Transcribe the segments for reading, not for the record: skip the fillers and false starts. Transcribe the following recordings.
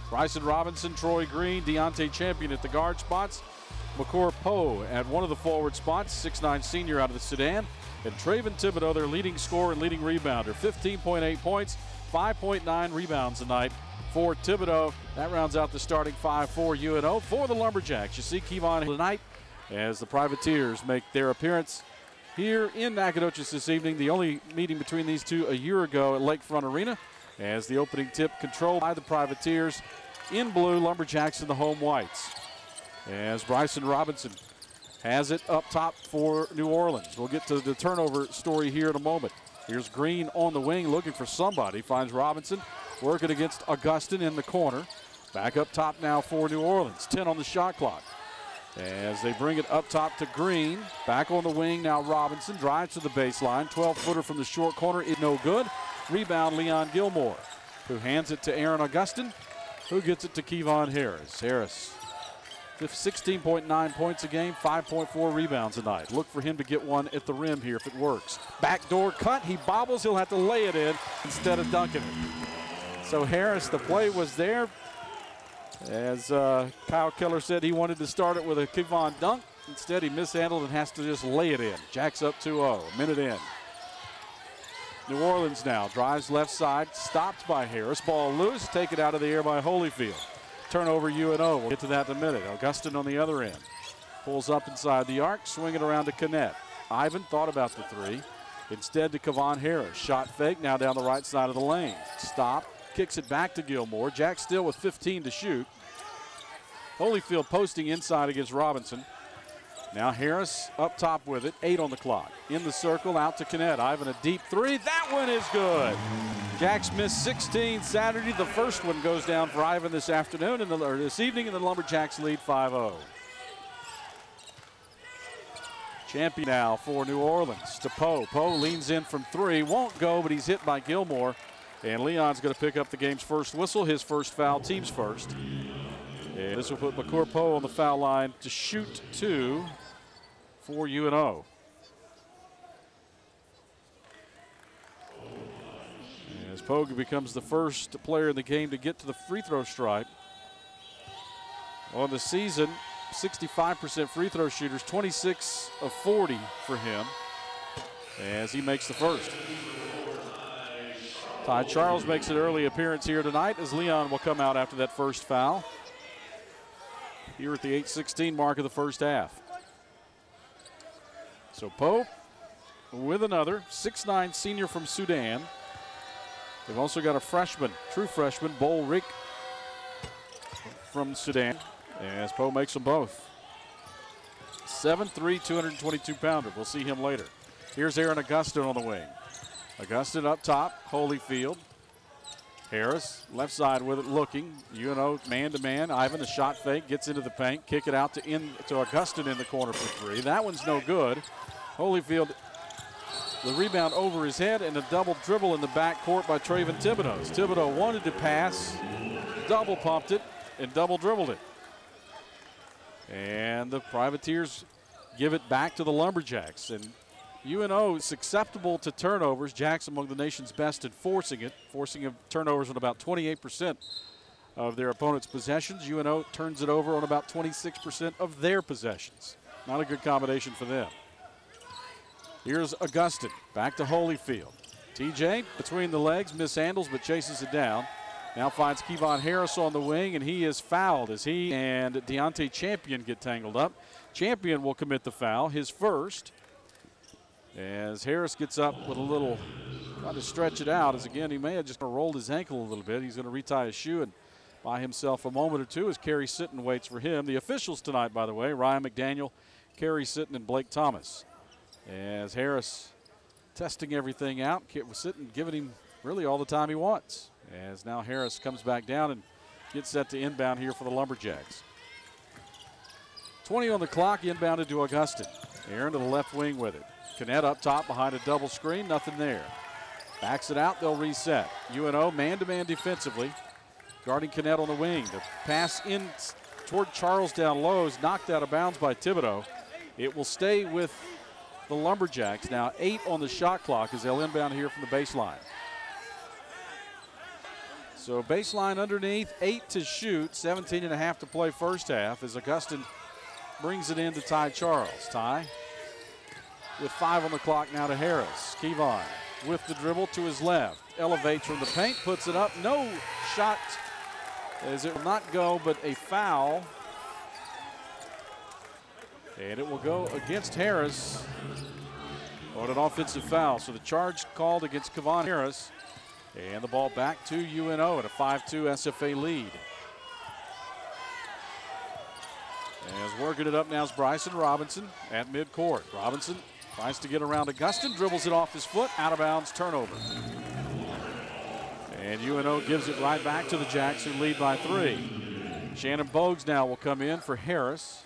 Bryson Robinson, Troy Green, Deontay Champion at the guard spots. Makor Poe at one of the forward spots, 6'9 senior out of the Sudan. And Traven Thibodeau, their leading scorer and leading rebounder. 15.8 points, 5.9 rebounds tonight for Thibodeau. That rounds out the starting five for UNO. For the Lumberjacks, you see Kevon tonight as the Privateers make their appearance here in Nacogdoches this evening. The only meeting between these two a year ago at Lakefront Arena, as the opening tip controlled by the Privateers in blue, Lumberjacks in the home whites. As Bryson Robinson has it up top for New Orleans. We'll get to the turnover story here in a moment. Here's Green on the wing looking for somebody. Finds Robinson working against Augustin in the corner. Back up top now for New Orleans. 10 on the shot clock. As they bring it up top to Green. Back on the wing now Robinson. Drives to the baseline. 12-footer from the short corner. It no good. Rebound Leon Gilmore, who hands it to Aaron Augustin, who gets it to Kevon Harris. Harris, 16.9 points a game, 5.4 rebounds a night. Look for him to get one at the rim here if it works. Backdoor cut, he bobbles, he'll have to lay it in instead of dunking it. So Harris, the play was there. As Kyle Keller said, he wanted to start it with a Kevon dunk. Instead, he mishandled and has to just lay it in. Jacks up 2-0, a minute in. New Orleans now drives left side, stopped by Harris. Ball loose, taken out of the air by Holyfield. Turnover UNO. We'll get to that in a minute. Augustin on the other end. Pulls up inside the arc, swing it around to Kennett. Ivan thought about the three. Instead to Kevon Harris. Shot fake, now down the right side of the lane. Stop, kicks it back to Gilmore. Jack still with 15 to shoot. Holyfield posting inside against Robinson. Now Harris up top with it, 8 on the clock. In the circle, out to Kennett. Ivan a deep three, that one is good. Jacks missed 16 Saturday. The first one goes down for Ivan this afternoon, or this evening, and the Lumberjacks lead 5-0. Champion now for New Orleans to Poe. Poe leans in from three, won't go, but he's hit by Gilmore. And Leon's going to pick up the game's first whistle, his first foul, team's first. And this will put Makor Poe on the foul line to shoot two for UNO. As Poe becomes the first player in the game to get to the free throw stripe. On the season, 65% free throw shooters, 26 of 40 for him as he makes the first. Ty Charles makes an early appearance here tonight as Leon will come out after that first foul. Here at the 8:16 mark of the first half. So Poe with another 6'9 senior from Sudan. They've also got a freshman, true freshman, Bol Rik from Sudan, as Poe makes them both. 7'3", 222-pounder. We'll see him later. Here's Aaron Augustin on the wing. Augustin up top, Holyfield. Harris, left side with it looking. UNO man-to-man. Ivan, a shot fake, gets into the paint. Kick it out to Augustin in the corner for three. That one's no good. Holyfield, the rebound over his head, and a double dribble in the backcourt by Traven Thibodeau. Thibodeau wanted to pass, double pumped it, and double dribbled it. And the Privateers give it back to the Lumberjacks. And UNO is susceptible to turnovers. Jacks among the nation's best at forcing turnovers on about 28% of their opponent's possessions. UNO turns it over on about 26% of their possessions. Not a good combination for them. Here's Augustin, back to Holyfield. TJ between the legs, mishandles but chases it down. Now finds Kevon Harris on the wing, and he is fouled as he and Deontay Champion get tangled up. Champion will commit the foul, his first. As Harris gets up with a little, trying to stretch it out, as again, he may have just rolled his ankle a little bit. He's going to retie his shoe and buy himself a moment or two as Kerry Sitton waits for him. The officials tonight, by the way, Ryan McDaniel, Kerry Sitton, and Blake Thomas. As Harris testing everything out, Sitton giving him really all the time he wants. As now Harris comes back down and gets set to inbound here for the Lumberjacks. 20 on the clock, inbounded to Augustin. Aaron to the left wing with it. Kennett up top behind a double screen, nothing there. Backs it out, they'll reset. UNO man-to-man defensively, guarding Kennett on the wing. The pass in toward Charles down low is knocked out of bounds by Thibodeau. It will stay with the Lumberjacks. Now 8 on the shot clock as they'll inbound here from the baseline. So baseline underneath, 8 to shoot, 17.5 to play first half as Augustin brings it in to Ty Charles. Ty with 5 on the clock now to Harris. Kevon with the dribble to his left. Elevates from the paint, puts it up. No shot as it will not go, but a foul. And it will go against Harris on an offensive foul. So the charge called against Kevon Harris. And the ball back to UNO at a 5-2 SFA lead. As working it up now is Bryson Robinson at midcourt. Robinson tries to get around Augustin, dribbles it off his foot, out of bounds, turnover. And UNO gives it right back to the Jacks, who lead by 3. Shannon Bogues now will come in for Harris,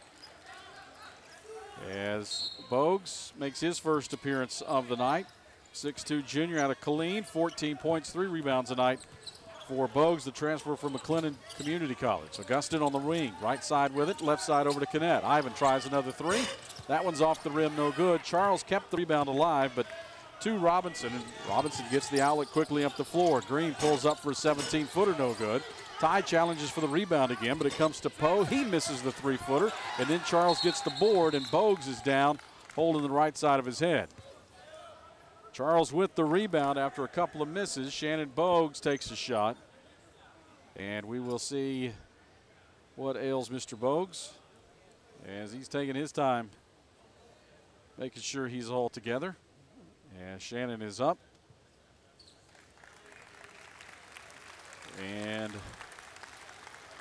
as Bogues makes his first appearance of the night. 6'2 junior out of Killeen, 14 points, 3 rebounds a night for Bogues, the transfer from McLennan Community College. Augustin on the wing, right side with it, left side over to Kinnett. Ivan tries another 3. That one's off the rim, no good. Charles kept the rebound alive, but to Robinson, and Robinson gets the outlet quickly up the floor. Green pulls up for a 17-footer, no good. Ty challenges for the rebound again, but it comes to Poe. He misses the 3-footer, and then Charles gets the board, and Bogues is down, holding the right side of his head. Charles with the rebound after a couple of misses. Shannon Bogues takes a shot. And we will see what ails Mr. Bogues as he's taking his time making sure he's all together. And Shannon is up. And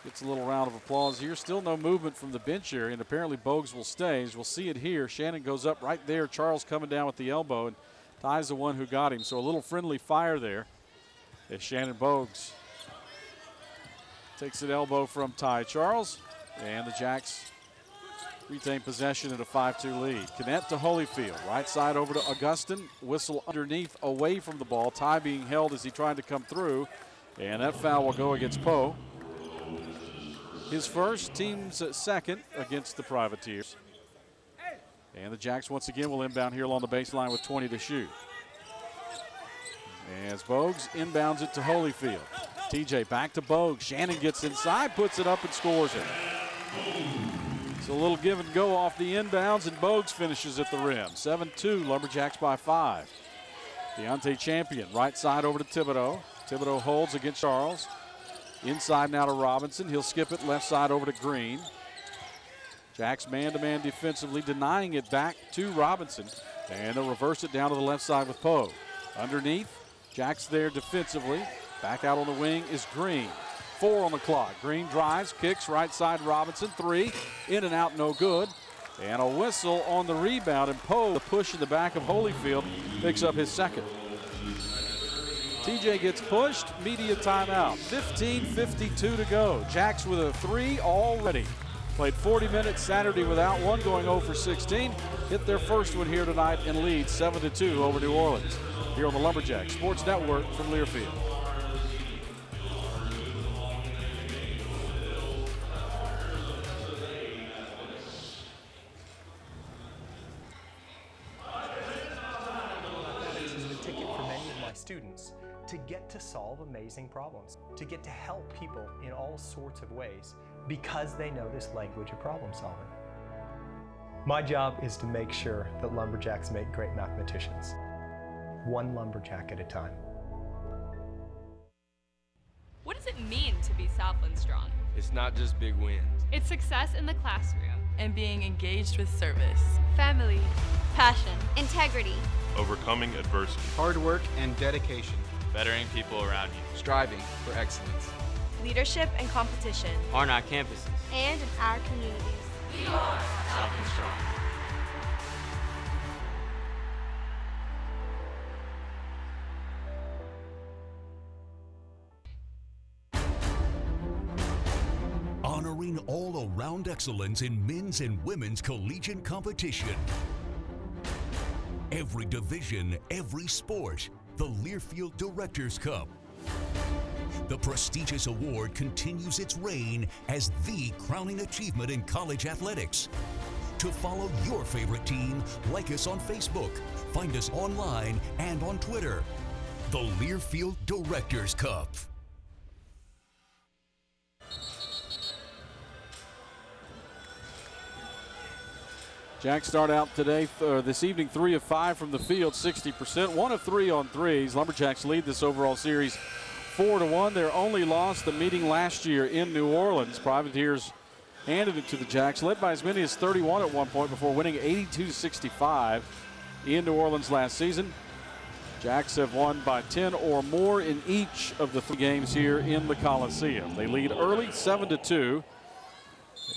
gets a little round of applause here. Still no movement from the bench area, and apparently Bogues will stay. As we'll see it here, Shannon goes up right there. Charles coming down with the elbow, and Ty's the one who got him. So a little friendly fire there as Shannon Bogues takes an elbow from Ty Charles, and the Jacks retain possession at a 5-2 lead. Kinnett to Holyfield, right side over to Augustin. Whistle underneath, away from the ball. Ty being held as he tried to come through, and that foul will go against Poe. His first, team's second against the Privateers. And the Jacks once again will inbound here along the baseline with 20 to shoot. As Bogues inbounds it to Holyfield. TJ back to Bogues. Shannon gets inside, puts it up and scores it. It's a little give and go off the inbounds, and Bogues finishes at the rim. 7-2, Lumberjacks by 5. Deontay Champion, right side over to Thibodeau. Thibodeau holds against Charles. Inside now to Robinson. He'll skip it left side over to Green. Jacks man-to-man defensively, denying it back to Robinson. And they'll reverse it down to the left side with Poe. Underneath, Jacks there defensively. Back out on the wing is Green. 4 on the clock. Green drives, kicks, right side Robinson. 3, in and out, no good. And a whistle on the rebound, and Poe, the push in the back of Holyfield, picks up his second. TJ gets pushed, media timeout. 15:52 to go. Jacks with a 3 already. Played 40 minutes Saturday without one, going 0 for 16. Hit their first one here tonight and lead 7-2 over New Orleans. Here on the Lumberjack Sports Network from Learfield. This is the ticket for many of my students to get to solve amazing problems, to get to help people in all sorts of ways, because they know this language of problem solving. My job is to make sure that lumberjacks make great mathematicians, one lumberjack at a time. What does it mean to be Southland Strong? It's not just big wins. It's success in the classroom and being engaged with service, family, passion, integrity, overcoming adversity, hard work and dedication, bettering people around you, striving for excellence, leadership and competition on our campuses and in our communities. We are Southland Strong. Honoring all-around excellence in men's and women's collegiate competition. Every division, every sport, the Learfield Directors Cup. The prestigious award continues its reign as the crowning achievement in college athletics. To follow your favorite team, like us on Facebook, find us online and on Twitter. The Learfield Directors Cup. Jacks start out today, this evening, 3 of 5 from the field, 60%, 1 of 3 on threes. Lumberjacks lead this overall series 4-1. Their only loss, the meeting last year in New Orleans. Privateers handed it to the Jacks, led by as many as 31 at one point before winning 82-65 in New Orleans last season. Jacks have won by 10 or more in each of the 3 games here in the Coliseum. They lead early, 7-2.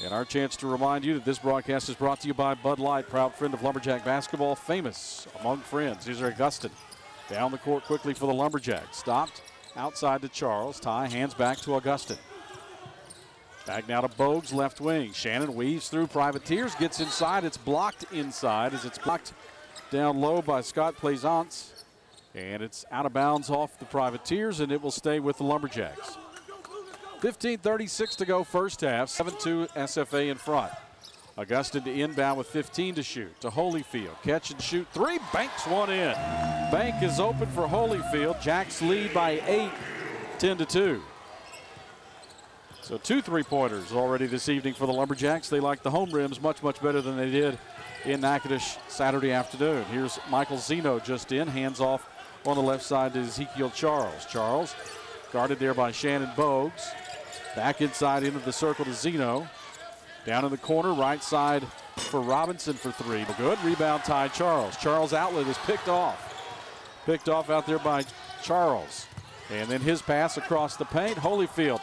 And our chance to remind you that this broadcast is brought to you by Bud Light, proud friend of Lumberjack basketball, famous among friends. Here's Augustin down the court quickly for the Lumberjacks. Stopped outside to Charles. Ty hands back to Augustin. Back now to Bogues, left wing. Shannon weaves through Privateers, gets inside. It's blocked inside as it's blocked down low by Scott Plaisance. And it's out of bounds off the Privateers, and it will stay with the Lumberjacks. 15:36 to go first half, 7-2 SFA in front. Augustin to inbound with 15 to shoot. To Holyfield, catch and shoot 3, banks one in. Bank is open for Holyfield. Jacks lead by 8, 10-2. So 2 3-pointers already this evening for the Lumberjacks. They like the home rims much, much better than they did in Natchitoches Saturday afternoon. Here's Michael Zeno just in, hands off on the left side to Ezekiel Charles. Charles guarded there by Shannon Bogues. Back inside into the circle to Zeno. Down in the corner, right side for Robinson for 3. Good. Rebound Ty Charles. Charles' outlet is picked off. Picked off out there by Charles. And then his pass across the paint. Holyfield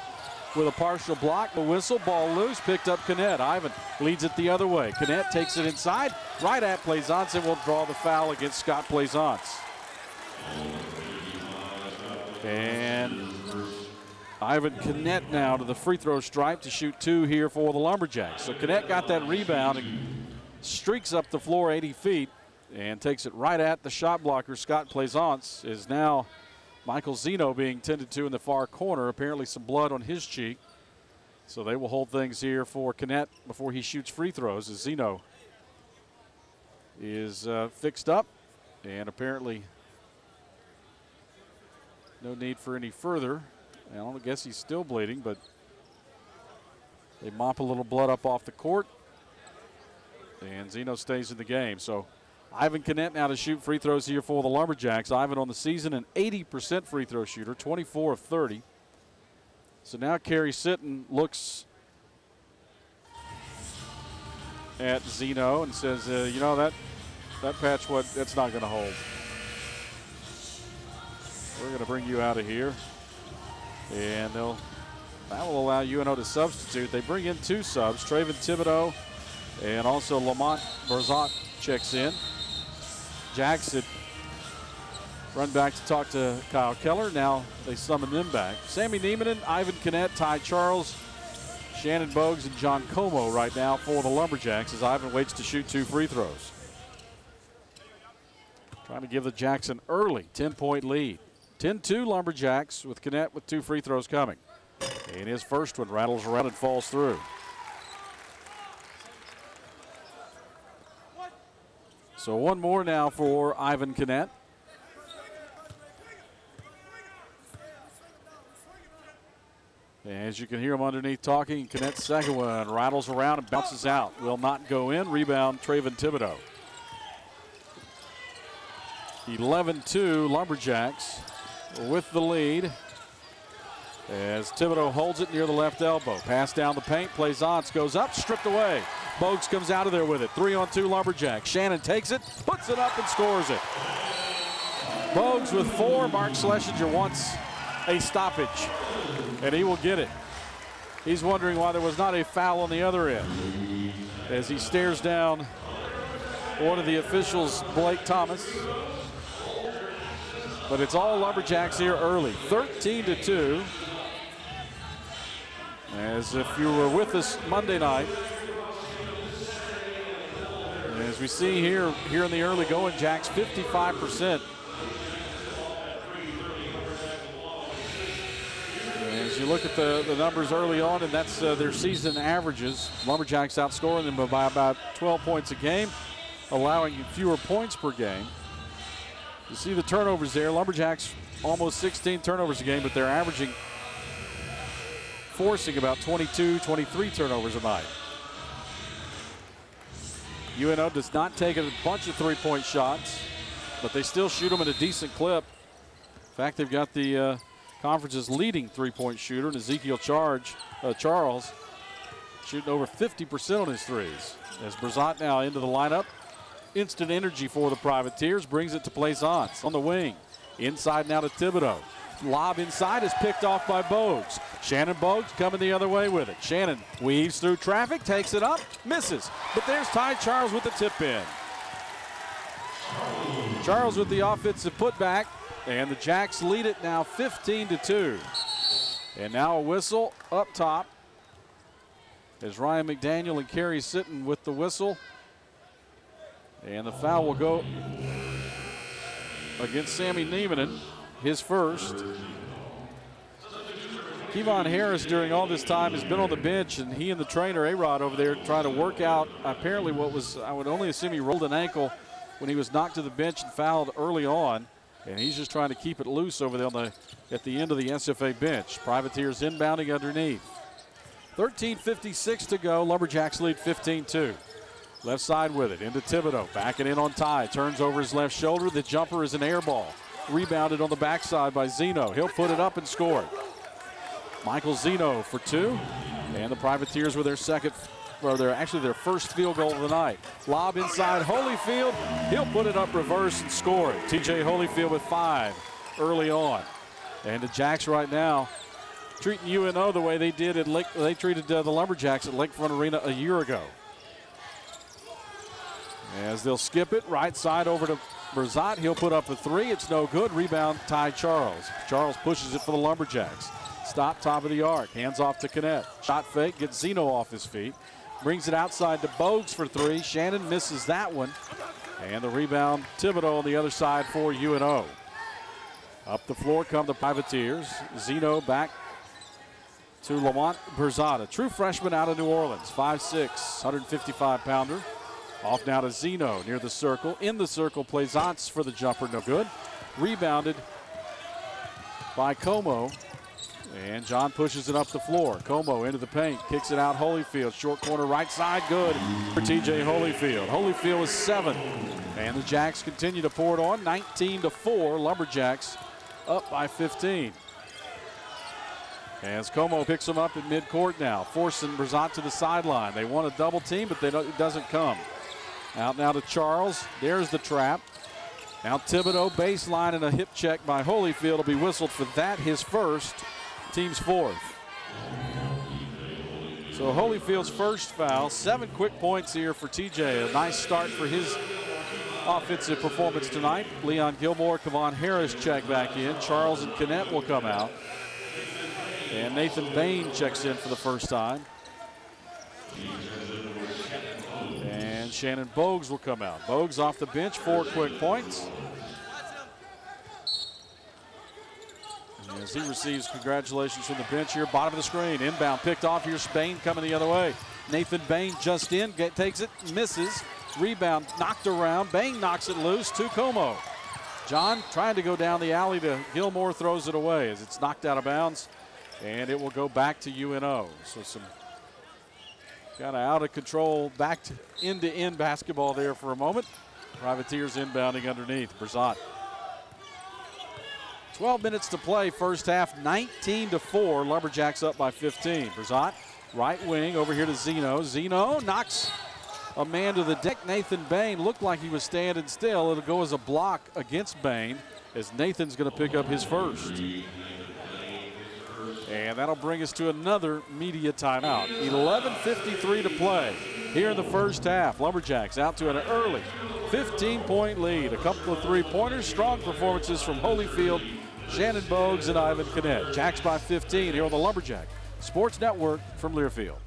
with a partial block. The whistle, ball loose, picked up Kinnett. Ivan leads it the other way. Kinnett takes it inside, right at Plaisance, and will draw the foul against Scott Plaisance. And Ivan Kinnett now to the free throw stripe to shoot 2 here for the Lumberjacks. So Kinnett got that rebound and streaks up the floor 80 feet and takes it right at the shot blocker. Scott Plaisance is now Michael Zeno being tended to in the far corner. Apparently some blood on his cheek. So they will hold things here for Kinnett before he shoots free throws as Zeno is fixed up. And apparently no need for any further. I don't guess he's still bleeding, but they mop a little blood up off the court. And Zeno stays in the game. So Ivan Kinnett now to shoot free throws here for the Lumberjacks. Ivan on the season an 80% free throw shooter, 24 of 30. So now Kerry Sitton looks at Zeno and says, you know, that patch, that's not going to hold. We're going to bring you out of here. And that will allow UNO to substitute. They bring in 2 subs. Traven Thibodeau and also Lamont Barzot checks in. Jacks had run back to talk to Kyle Keller. Now they summon them back. Sammy Niemanen, Ivan Kinnett, Ty Charles, Shannon Bogues, and John Como right now for the Lumberjacks as Ivan waits to shoot 2 free throws. Trying to give the Jacks an early 10-point lead. 10-2 Lumberjacks with Kinnett with 2 free throws coming. And his first one rattles around and falls through. So 1 more now for Ivan Kinnett. As you can hear him underneath talking, Kinnett's second one rattles around and bounces out. Will not go in. Rebound Traven Thibodeau. 11-2 Lumberjacks with the lead as Thibodeau holds it near the left elbow. Pass down the paint. Plaisance goes up, stripped away. Bogues comes out of there with it. 3-on-2 Lumberjacks. Shannon takes it, puts it up, and scores it. Bogues with 4. Mark Schlesinger wants a stoppage, and he will get it. He's wondering why there was not a foul on the other end as he stares down one of the officials, Blake Thomas. But it's all Lumberjacks here early. 13-2. As if you were with us Monday night. And as we see here in the early going, Jacks 55%. As you look at the numbers early on, and that's their season averages, Lumberjacks outscoring them by about 12 points a game, allowing fewer points per game. You see the turnovers there. Lumberjacks almost 16 turnovers a game, but they're forcing about 22, 23 turnovers a night. UNO does not take a bunch of three-point shots, but they still shoot them at a decent clip. In fact, they've got the conference's leading three-point shooter, Ezekiel Charles, shooting over 50% on his threes. As Brazat now into the lineup, instant energy for the Privateers, brings it to Plaisance on the wing. Inside now to Thibodeau. Lob inside is picked off by Bogues. Shannon Bogues coming the other way with it. Shannon weaves through traffic, takes it up, misses. But there's Ty Charles with the tip in. Charles with the offensive putback, and the Jacks lead it now 15-2. And now a whistle up top as Ryan McDaniel and Carey sitting with the whistle. And the foul will go against Sammy Niemanen, his first. Kevon Harris during all this time has been on the bench, and he and the trainer A-Rod over there trying to work out apparently what was, I would only assume he rolled an ankle when he was knocked to the bench and fouled early on. And he's just trying to keep it loose over there at the end of the SFA bench. Privateers inbounding underneath. 13:56 to go. Lumberjacks lead 15-2. Left side with it into Thibodeau. Backing in on Ty. Turns over his left shoulder. The jumper is an air ball. Rebounded on the backside by Zeno. He'll put it up and score. Michael Zeno for two. And the Privateers with their their first field goal of the night. Lob inside Holyfield. He'll put it up reverse and score it. TJ Holyfield with 5 early on. And the Jacks right now treating UNO the way they did they treated the Lumberjacks at Lakefront Arena a year ago. As they'll skip it, right side over to Brazat. He'll put up a 3. It's no good. Rebound, Ty Charles. Charles pushes it for the Lumberjacks. Stop top of the arc. Hands off to Canet. Shot fake. Gets Zeno off his feet. Brings it outside to Bogues for 3. Shannon misses that one. And the rebound, Thibodeau on the other side for UNO. Up the floor come the Privateers. Zeno back to Lamont Brazat, true freshman out of New Orleans. 5'6", 155-pounder. Off now to Zeno near the circle. In the circle, Plaisance for the jumper, no good. Rebounded by Como. And John pushes it up the floor. Como into the paint, kicks it out Holyfield. Short corner right side, good for TJ Holyfield. Holyfield is 7. And the Jacks continue to pour it on. 19-4, Lumberjacks up by 15. As Como picks them up at midcourt now, forcing Brazat to the sideline. They want a double team, but it doesn't come. Out now to Charles. There's the trap. Now Thibodeau baseline and a hip check by Holyfield will be whistled for that, his first, team's 4th. So Holyfield's first foul. 7 quick points here for TJ. A nice start for his offensive performance tonight. Leon Gilmore, Kevon Harris check back in. Charles and Canet will come out. And Nathan Bain checks in for the first time. And Shannon Bogues will come out. Bogues off the bench, 4 quick points. As he receives congratulations from the bench here. Bottom of the screen, inbound picked off. Here's Bain coming the other way. Nathan Bain just in, takes it, misses. Rebound knocked around. Bain knocks it loose to Como. John trying to go down the alley to Gilmore, throws it away as it's knocked out of bounds. And it will go back to UNO. So some kind of out of control, back to end-to-end basketball there for a moment. Privateers inbounding underneath. Brazat. 12 minutes to play, first half, 19-4. Lumberjacks up by 15. Brazat, right wing, over here to Zeno. Zeno knocks a man to the deck. Nathan Bain looked like he was standing still. It'll go as a block against Bain as Nathan's going to pick up his first. And that'll bring us to another media timeout. 11:53 to play here in the first half. Lumberjacks out to an early 15-point lead. A couple of three-pointers, strong performances from Holyfield, Shannon Bogues, and Ivan Canet. Jacks by 15 here on the Lumberjack Sports Network from Learfield.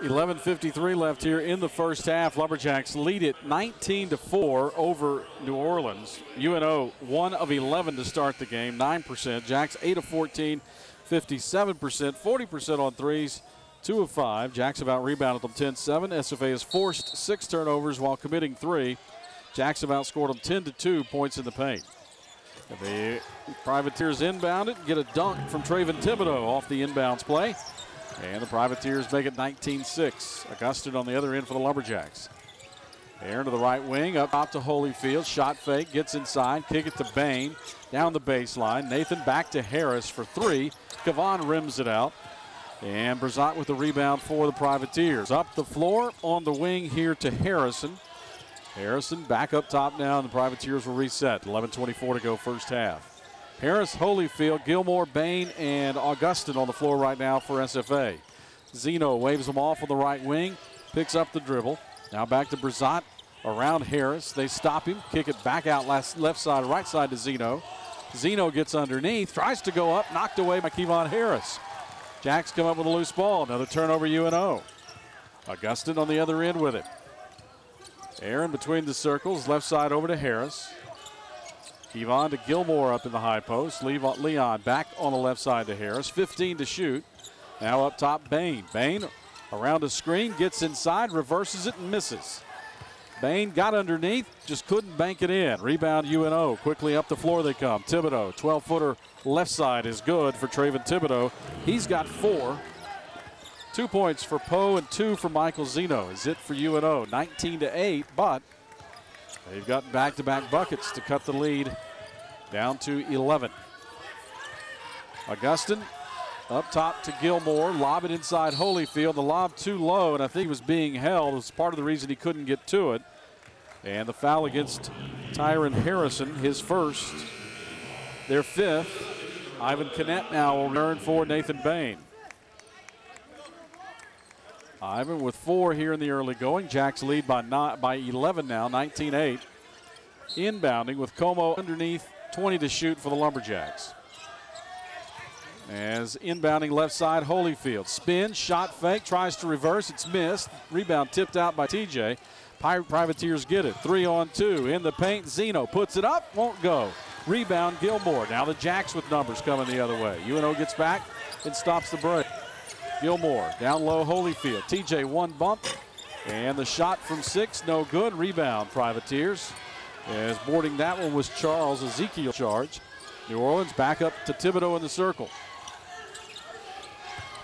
11:53 left here in the first half. Lumberjacks lead it 19-4 over New Orleans. UNO 1 of 11 to start the game, 9%. Jacks 8 of 14, 57%, 40% on threes, 2 of 5. Jacks have out-rebounded them 10-7. SFA has forced 6 turnovers while committing 3. Jacks have outscored them 10-2 points in the paint. The Privateers inbound it, get a dunk from Traven Thibodeau off the inbounds play. And the Privateers make it 19-6. Augustin on the other end for the Lumberjacks. Aaron to the right wing, up top to Holyfield. Shot fake, gets inside, kick it to Bain. Down the baseline. Nathan back to Harris for 3. Kevon rims it out. And Brazat with the rebound for the Privateers. Up the floor on the wing here to Harrison. Harrison back up top now, and the Privateers will reset. 11:24 to go first half. Harris, Holyfield, Gilmore, Bain, and Augustin on the floor right now for SFA. Zeno waves them off on the right wing, picks up the dribble. Now back to Brazat around Harris. They stop him, kick it back out left side, right side to Zeno. Zeno gets underneath, tries to go up, knocked away by Kevon Harris. Jacks come up with a loose ball. Another turnover UNO. Augustin on the other end with it. Aaron between the circles, left side over to Harris. Kevon to Gilmore up in the high post. Leon back on the left side to Harris. 15 to shoot. Now up top, Bain. Bain around a screen, gets inside, reverses it and misses. Bain got underneath, just couldn't bank it in. Rebound UNO. Quickly up the floor they come. Thibodeau, 12-footer left side is good for Traven Thibodeau. He's got 4. 2 points for Poe and 2 for Michael Zeno. Is it for UNO? 19-8, but they've got back-to-back buckets to cut the lead down to 11. Augustin up top to Gilmore. Lob it inside Holyfield. The lob too low, and I think he was being held. It's part of the reason he couldn't get to it. And the foul against Tyron Harrison, his first, their 5th. Ivan Canet now will return for Nathan Bain. Ivan with 4 here in the early going. Jacks lead by 11 now, 19-8. Inbounding with Como underneath, 20 to shoot for the Lumberjacks. As inbounding left side, Holyfield. Spin, shot fake, tries to reverse, it's missed. Rebound tipped out by TJ. Privateers get it, 3-on-2 in the paint. Zeno puts it up, won't go. Rebound Gilmore. Now the Jacks with numbers coming the other way. UNO gets back and stops the break. Gilmore down low, Holyfield. TJ one bump, and the shot from 6, no good. Rebound Privateers. As boarding that one was Charles Ezekiel charge. New Orleans back up to Thibodeau in the circle.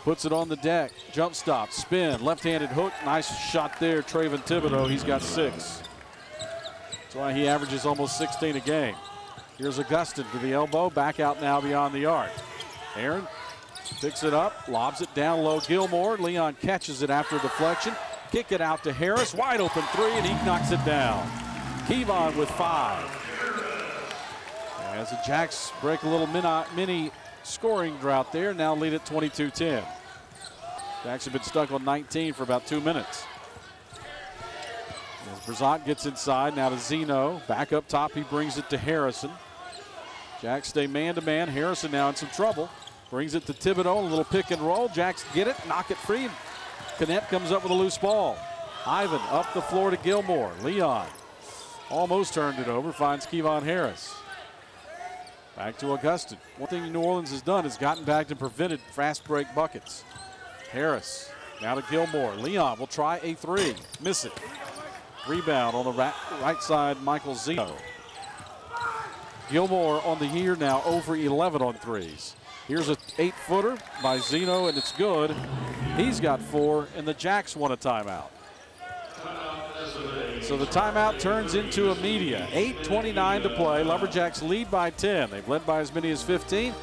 Puts it on the deck, jump stop, spin, left-handed hook. Nice shot there, Traven Thibodeau. He's got 6. That's why he averages almost 16 a game. Here's Augustin to the elbow, back out now beyond the arc. Aaron picks it up, lobs it down low. Gilmore, Leon catches it after a deflection. Kick it out to Harris, wide open 3, and he knocks it down. Kevon with 5. As the Jacks break a little mini scoring drought there, now lead at 22-10. Jacks have been stuck on 19 for about 2 minutes. As Brazat gets inside, now to Zeno. Back up top, he brings it to Harrison. Jacks stay man-to-man. Harrison now in some trouble. Brings it to Thibodeau, a little pick and roll. Jacks get it, knock it free. Canet comes up with a loose ball. Ivan up the floor to Gilmore. Leon almost turned it over, finds Kevon Harris. Back to Augustin. One thing New Orleans has done is gotten back and prevented fast break buckets. Harris now to Gilmore. Leon will try a 3, miss it. Rebound on the right side, Michael Zeno. Gilmore on the year now over 11 on threes. Here's a 8-footer by Zeno, and it's good. He's got 4, and the Jacks want a timeout. So the timeout turns into a media. 8:29 to play. Lumberjacks lead by 10. They've led by as many as 15.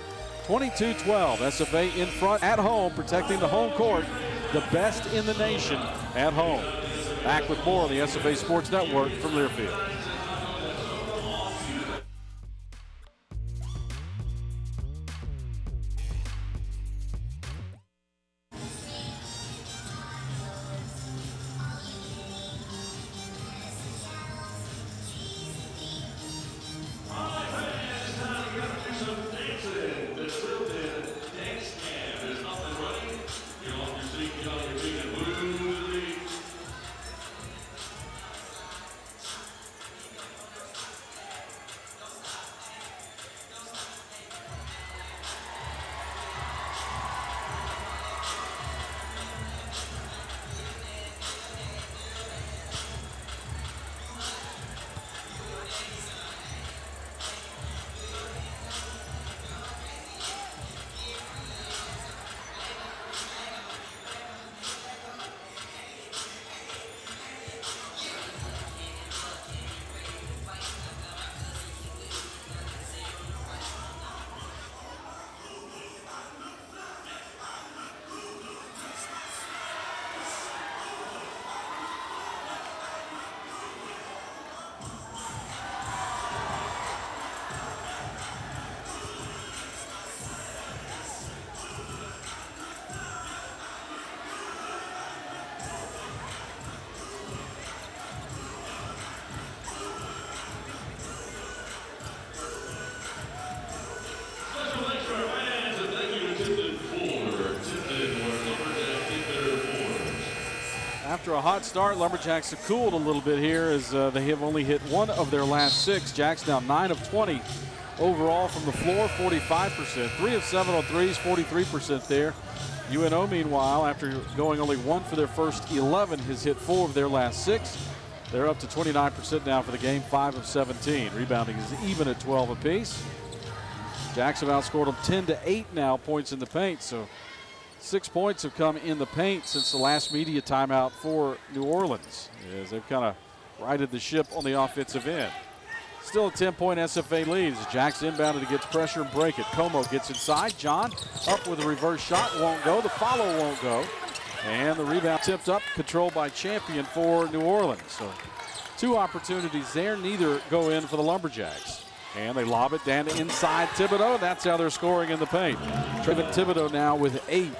22-12. SFA in front at home, protecting the home court. The best in the nation at home. Back with more on the SFA Sports Network from Learfield. after a hot start, Lumberjacks have cooled a little bit here as they have only hit 1 of their last 6. Jacks now 9 of 20 overall from the floor, 45%. 3 of 7 on threes, 43% there. UNO, meanwhile, after going only 1 for their first 11, has hit 4 of their last 6. They're up to 29% now for the game, 5 of 17. Rebounding is even at 12 apiece. Jacks have outscored them 10-8 now, points in the paint. So 6 points have come in the paint since the last media timeout for New Orleans, as they've kind of righted the ship on the offensive end. Still a 10-point SFA lead as Jacks inbounded to get pressure and break it. Como gets inside. John up with a reverse shot. Won't go. The follow won't go. And the rebound tipped up, controlled by Champion for New Orleans. So 2 opportunities there. Neither go in for the Lumberjacks. And they lob it down to inside Thibodeau. That's how they're scoring in the paint. Trayvon Thibodeau now with 8.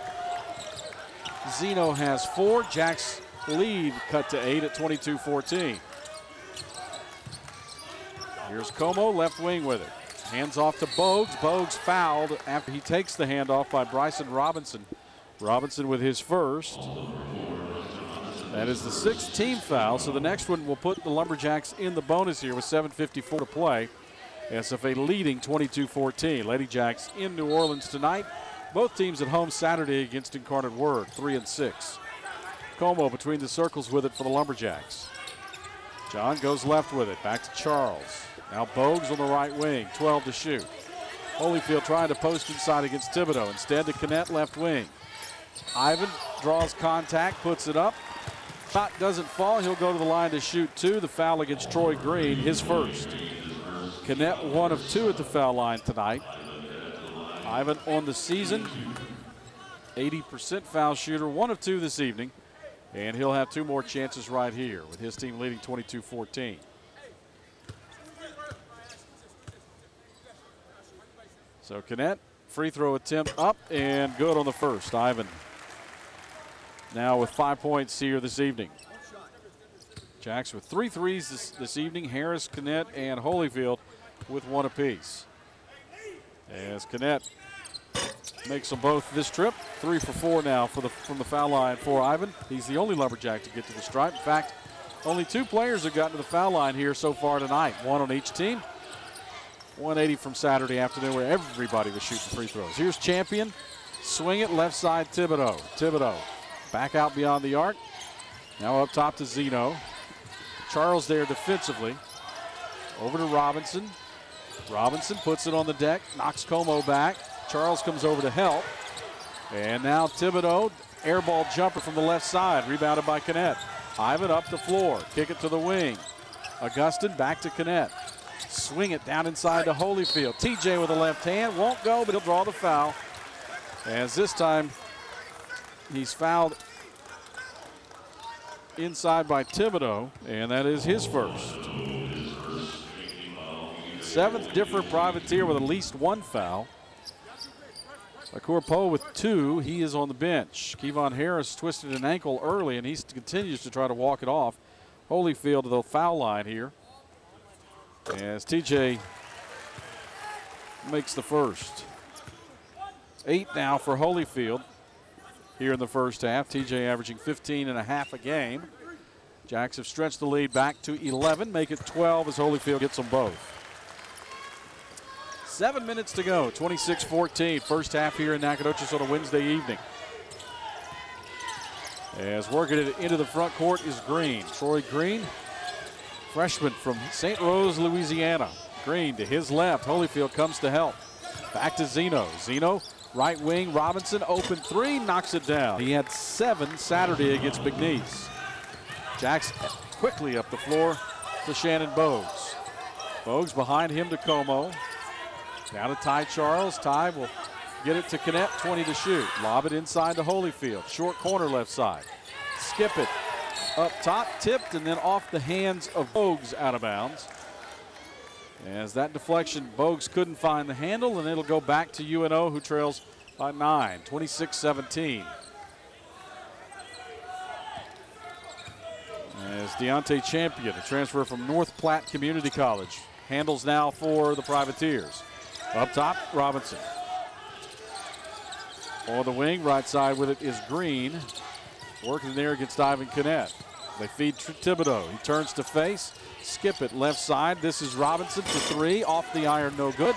Zeno has 4. Jacks lead cut to 8 at 22-14. Here's Como, left wing with it. Hands off to Bogues. Bogues fouled after he takes the handoff by Bryson Robinson. Robinson with his first. That is the 6th team foul, so the next one will put the Lumberjacks in the bonus here with 7:54 to play. SFA leading 22-14. Lady Jacks in New Orleans tonight. Both teams at home Saturday against Incarnate Word, 3-6. Como between the circles with it for the Lumberjacks. John goes left with it, back to Charles. Now Bogues on the right wing, 12 to shoot. Holyfield trying to post inside against Thibodeau. Instead to Kinnett, left wing. Ivan draws contact, puts it up. Shot doesn't fall. He'll go to the line to shoot 2. The foul against Troy Green, his first. Kinnett 1 of 2 at the foul line tonight. Ivan on the season, 80% foul shooter, 1 of 2 this evening. And he'll have 2 more chances right here with his team leading 22-14. So Kinnett, free throw attempt up and good on the first. Ivan now with 5 points here this evening. Jacks with 3 threes this evening. Harris, Kinnett, and Holyfield with 1 apiece. As Kinnett makes them both this trip. 3 for 4 now from the foul line for Ivan. He's the only Lumberjack to get to the stripe. In fact, only 2 players have gotten to the foul line here so far tonight. 1 on each team. 180 from Saturday afternoon where everybody was shooting free throws. Here's Champion. Swing it left side Thibodeau. Thibodeau back out beyond the arc. Now up top to Zeno. Charles there defensively. Over to Robinson. Robinson puts it on the deck. Knocks Como back. Charles comes over to help. And now Thibodeau. Airball jumper from the left side. Rebounded by Kinnett. Ivan up the floor. Kick it to the wing. Augustin back to Kinnett. Swing it down inside to Holyfield. TJ with the left hand. Won't go, but he'll draw the foul. As this time he's fouled inside by Thibodeau, and that is his first. 7th different privateer with at least 1 foul. Akurpo with 2. He is on the bench. Kevon Harris twisted an ankle early, and he continues to try to walk it off. Holyfield to the foul line here. As TJ makes the first. 8 now for Holyfield here in the first half. TJ averaging 15.5 a game. Jacks have stretched the lead back to 11, make it 12 as Holyfield gets them both. 7 minutes to go, 26-14. First half here in Nacogdoches on a Wednesday evening. As working it into the front court is Green. Troy Green, freshman from St. Rose, Louisiana. Green to his left. Holyfield comes to help. Back to Zeno. Zeno, right wing. Robinson, open 3, knocks it down. He had 7 Saturday against McNeese. Jacks quickly up the floor to Shannon Bogues. Bogues behind him to Como. Now to Ty Charles. Ty will get it to Kinnett, 20 to shoot. Lob it inside to Holyfield. Short corner left side. Skip it. Up top, tipped, and then off the hands of Bogues out of bounds. As that deflection, Bogues couldn't find the handle, and it'll go back to UNO, who trails by 9, 26-17. As Deontay Champion, a transfer from North Platte Community College, handles now for the Privateers. Up top, Robinson. On the wing, right side with it is Green. Working there against Ivan Kinnett. They feed Thibodeau. He turns to face. Skip it left side. This is Robinson for three. Off the iron, no good.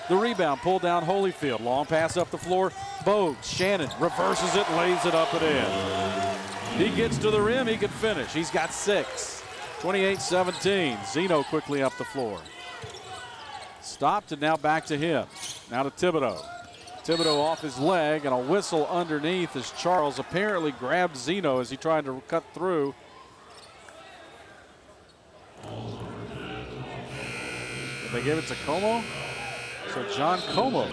The rebound pulled down Holyfield. Long pass up the floor. Bogues. Shannon reverses it, lays it up and in. He gets to the rim. He can finish. He's got 6. 28-17. Zeno quickly up the floor. Stopped and now back to him. Now to Thibodeau. Thibodeau off his leg and a whistle underneath as Charles apparently grabbed Zeno as he tried to cut through. Did they give it to Como? So John Como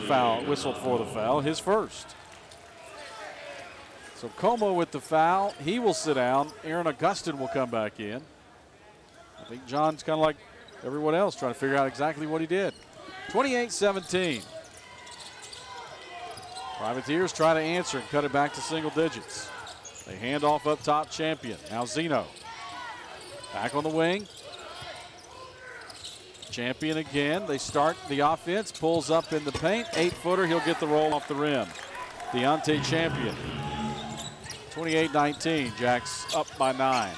whistled for the foul, his first. So Como with the foul, he will sit down. Aaron Augustin will come back in. I think John's kind of like everyone else trying to figure out exactly what he did. 28-17. Privateers try to answer and cut it back to single digits. They hand off up top, Champion. Now Zeno. Back on the wing. Champion again. They start the offense. Pulls up in the paint. 8-footer. He'll get the roll off the rim. Deontay Champion. 28-19. Jacks up by 9.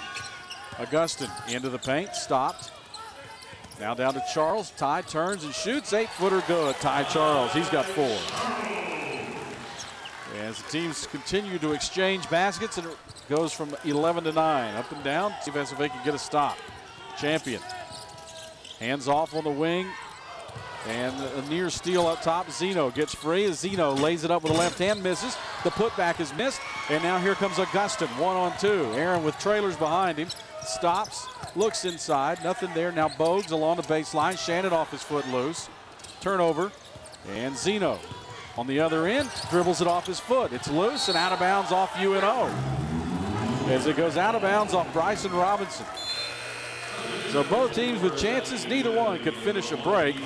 Augustin into the paint. Stopped. Now down to Charles. Ty turns and shoots. 8-footer good. Ty Charles. He's got 4. As the teams continue to exchange baskets, and it goes from 11 to 9. Up and down. See if SFA can get a stop. Champion. Hands off on the wing. And a near steal up top. Zeno gets free. Zeno lays it up with the left hand. Misses. The putback is missed. And now here comes Augustin. 1-on-2. Aaron with trailers behind him. Stops. Looks inside. Nothing there. Now Bogues along the baseline. Shannon off his foot loose. Turnover. And Zeno on the other end. Dribbles it off his foot. It's loose and out of bounds off UNO. As it goes out of bounds off Bryson Robinson. So both teams with chances. Neither one could finish a break.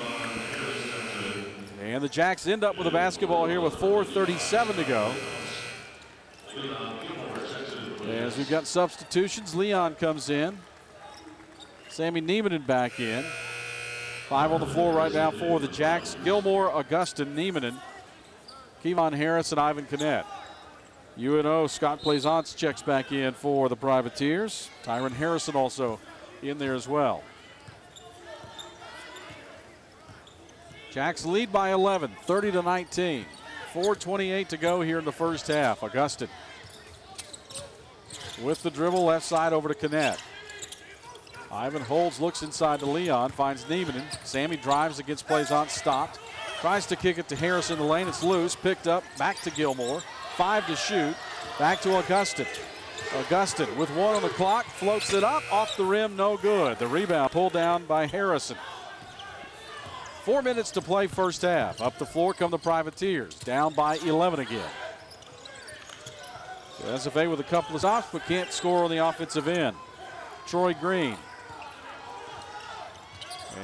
And the Jacks end up with a basketball here with 4:37 to go. As we've got substitutions, Leon comes in. Sammy Niemanen back in. 5 on the floor right now for the Jacks. Gilmore, Augustin, Niemanen, Kevon Harris, and Ivan Kinnett. UNO, Scott Plaisance checks back in for the Privateers. Tyron Harrison also in there as well. Jacks lead by 11, 30-19. 4:28 to go here in the first half. Augustin with the dribble, left side over to Kinnett. Ivan holds, looks inside to Leon, finds Niemanen. Sammy drives against Plaisance, stopped. Tries to kick it to Harris in the lane. It's loose, picked up, back to Gilmore. 5 to shoot, back to Augustin. Augustin with 1 on the clock, floats it up, off the rim, no good. The rebound pulled down by Harrison. 4 minutes to play first half. Up the floor come the Privateers, down by 11 again. So SFA with a couple of stops, but can't score on the offensive end. Troy Green,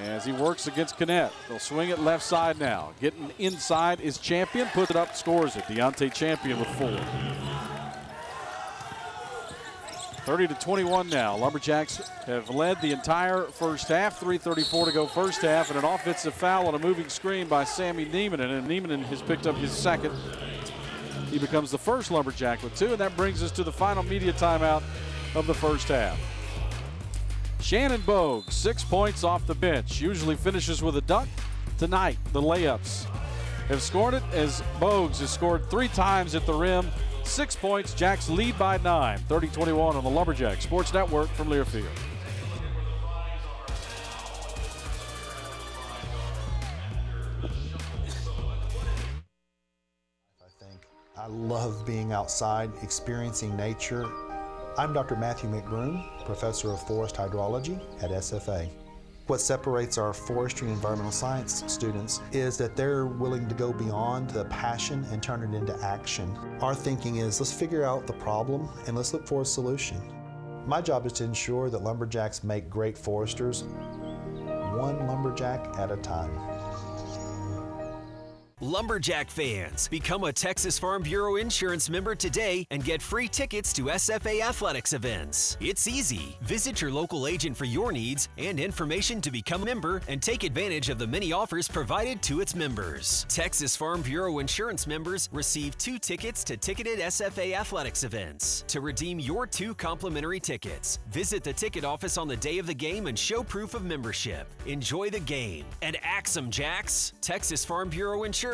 as he works against Kinnett. They'll swing it left side now. Getting inside is Champion, puts it up, scores it. Deontay Champion with 4. 30-21 now. Lumberjacks have led the entire first half. 3:34 to go first half, and an offensive foul on a moving screen by Sammy Niemanen, and Niemanen has picked up his second. He becomes the first Lumberjack with 2, and that brings us to the final media timeout of the first half. Shannon Bogues, 6 points off the bench. Usually finishes with a dunk. Tonight, the layups have scored it as Bogues has scored 3 times at the rim. 6 points. Jacks lead by 9. 30-21 on the Lumberjack Sports Network from Learfield. I love being outside, experiencing nature. I'm Dr. Matthew McBroom, Professor of Forest Hydrology at SFA. What separates our forestry and environmental science students is that they're willing to go beyond the passion and turn it into action. Our thinking is, let's figure out the problem and let's look for a solution. My job is to ensure that lumberjacks make great foresters, one lumberjack at a time. Lumberjack fans, become a Texas Farm Bureau Insurance member today and get free tickets to SFA athletics events. It's easy. Visit your local agent for your needs and information to become a member and take advantage of the many offers provided to its members. Texas Farm Bureau Insurance members receive 2 tickets to ticketed SFA athletics events. To redeem your 2 complimentary tickets, visit the ticket office on the day of the game and show proof of membership. Enjoy the game and axe 'em, Jacks. Texas Farm Bureau Insurance,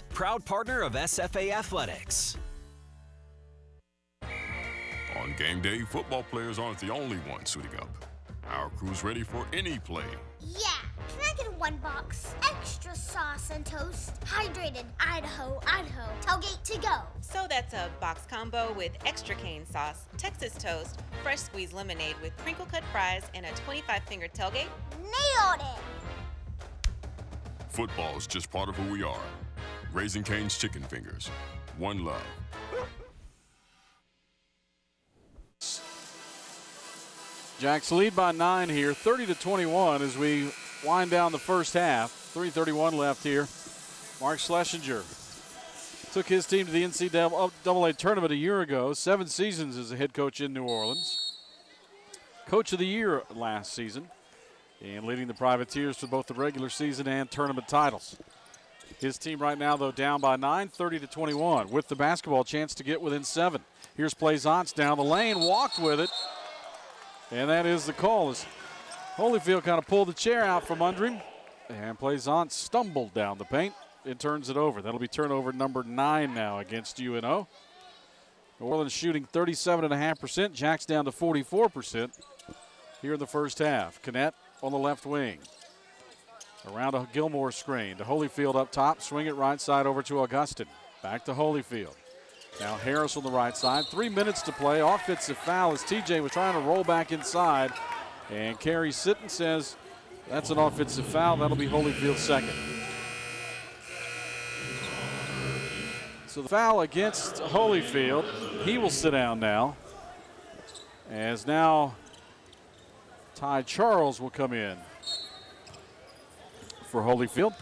proud partner of SFA Athletics. On game day, football players aren't the only ones suiting up. Our crew's ready for any play. Yeah, can I get 1 box? Extra sauce and toast. Hydrated Idaho, tailgate to go. So that's a box combo with extra cane sauce, Texas toast, fresh squeezed lemonade with crinkle cut fries, and a 25-finger tailgate? Nailed it! Football's just part of who we are. Raising Cane's Chicken Fingers. One love. Jacks lead by 9 here, 30-21 as we wind down the first half. 3:31 left here. Mark Schlesinger took his team to the NCAA tournament a year ago. 7 seasons as a head coach in New Orleans. Coach of the Year last season. And leading the Privateers to both the regular season and tournament titles. His team right now, though, down by 9, 30-21. With the basketball, chance to get within 7. Here's Plaisance down the lane, walked with it. And that is the call as Holyfield kind of pulled the chair out from under him. And Plaisance stumbled down the paint and turns it over. That'll be turnover number 9 now against UNO. New Orleans shooting 37.5%. Jacks down to 44% here in the first half. Connett on the left wing. Around a Gilmore screen to Holyfield up top. Swing it right side over to Augustin. Back to Holyfield. Now Harris on the right side. 3 minutes to play. Offensive foul as TJ was trying to roll back inside. And Carey Sitton says that's an offensive foul. That'll be Holyfield's second. So the foul against Holyfield. He will sit down now. As now Ty Charles will come in for Holyfield.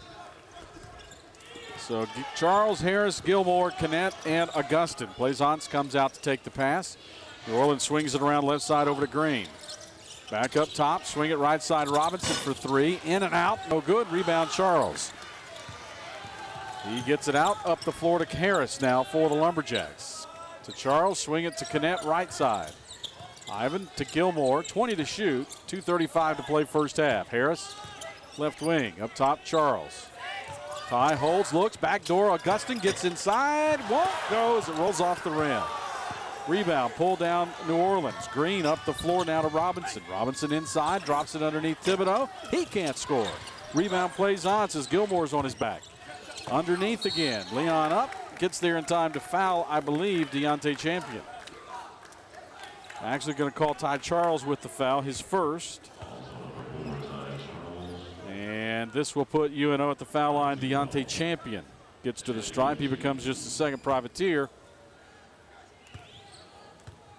So Charles, Harris, Gilmore, Connett, and Augustin. Plaisance comes out to take the pass. New Orleans swings it around left side over to Green. Back up top, swing it right side, Robinson for 3. In and out, no good. Rebound Charles. He gets it out, up the floor to Harris now for the Lumberjacks. To Charles, swing it to Connett, right side. Ivan to Gilmore, 20 to shoot, 2:35 to play first half. Harris, left wing, up top Charles. Ty holds, looks, back door, Augustin gets inside, won't go as it rolls off the rim. Rebound, pull down New Orleans. Green up the floor now to Robinson. Robinson inside, drops it underneath Thibodeau. He can't score. Rebound Plaisance as Gilmore's on his back. Underneath again, Leon up, gets there in time to foul, I believe, Deontay Champion. Actually going to call Ty Charles with the foul, his first. And this will put UNO at the foul line. Deontay Champion gets to the stripe. He becomes just the second Privateer.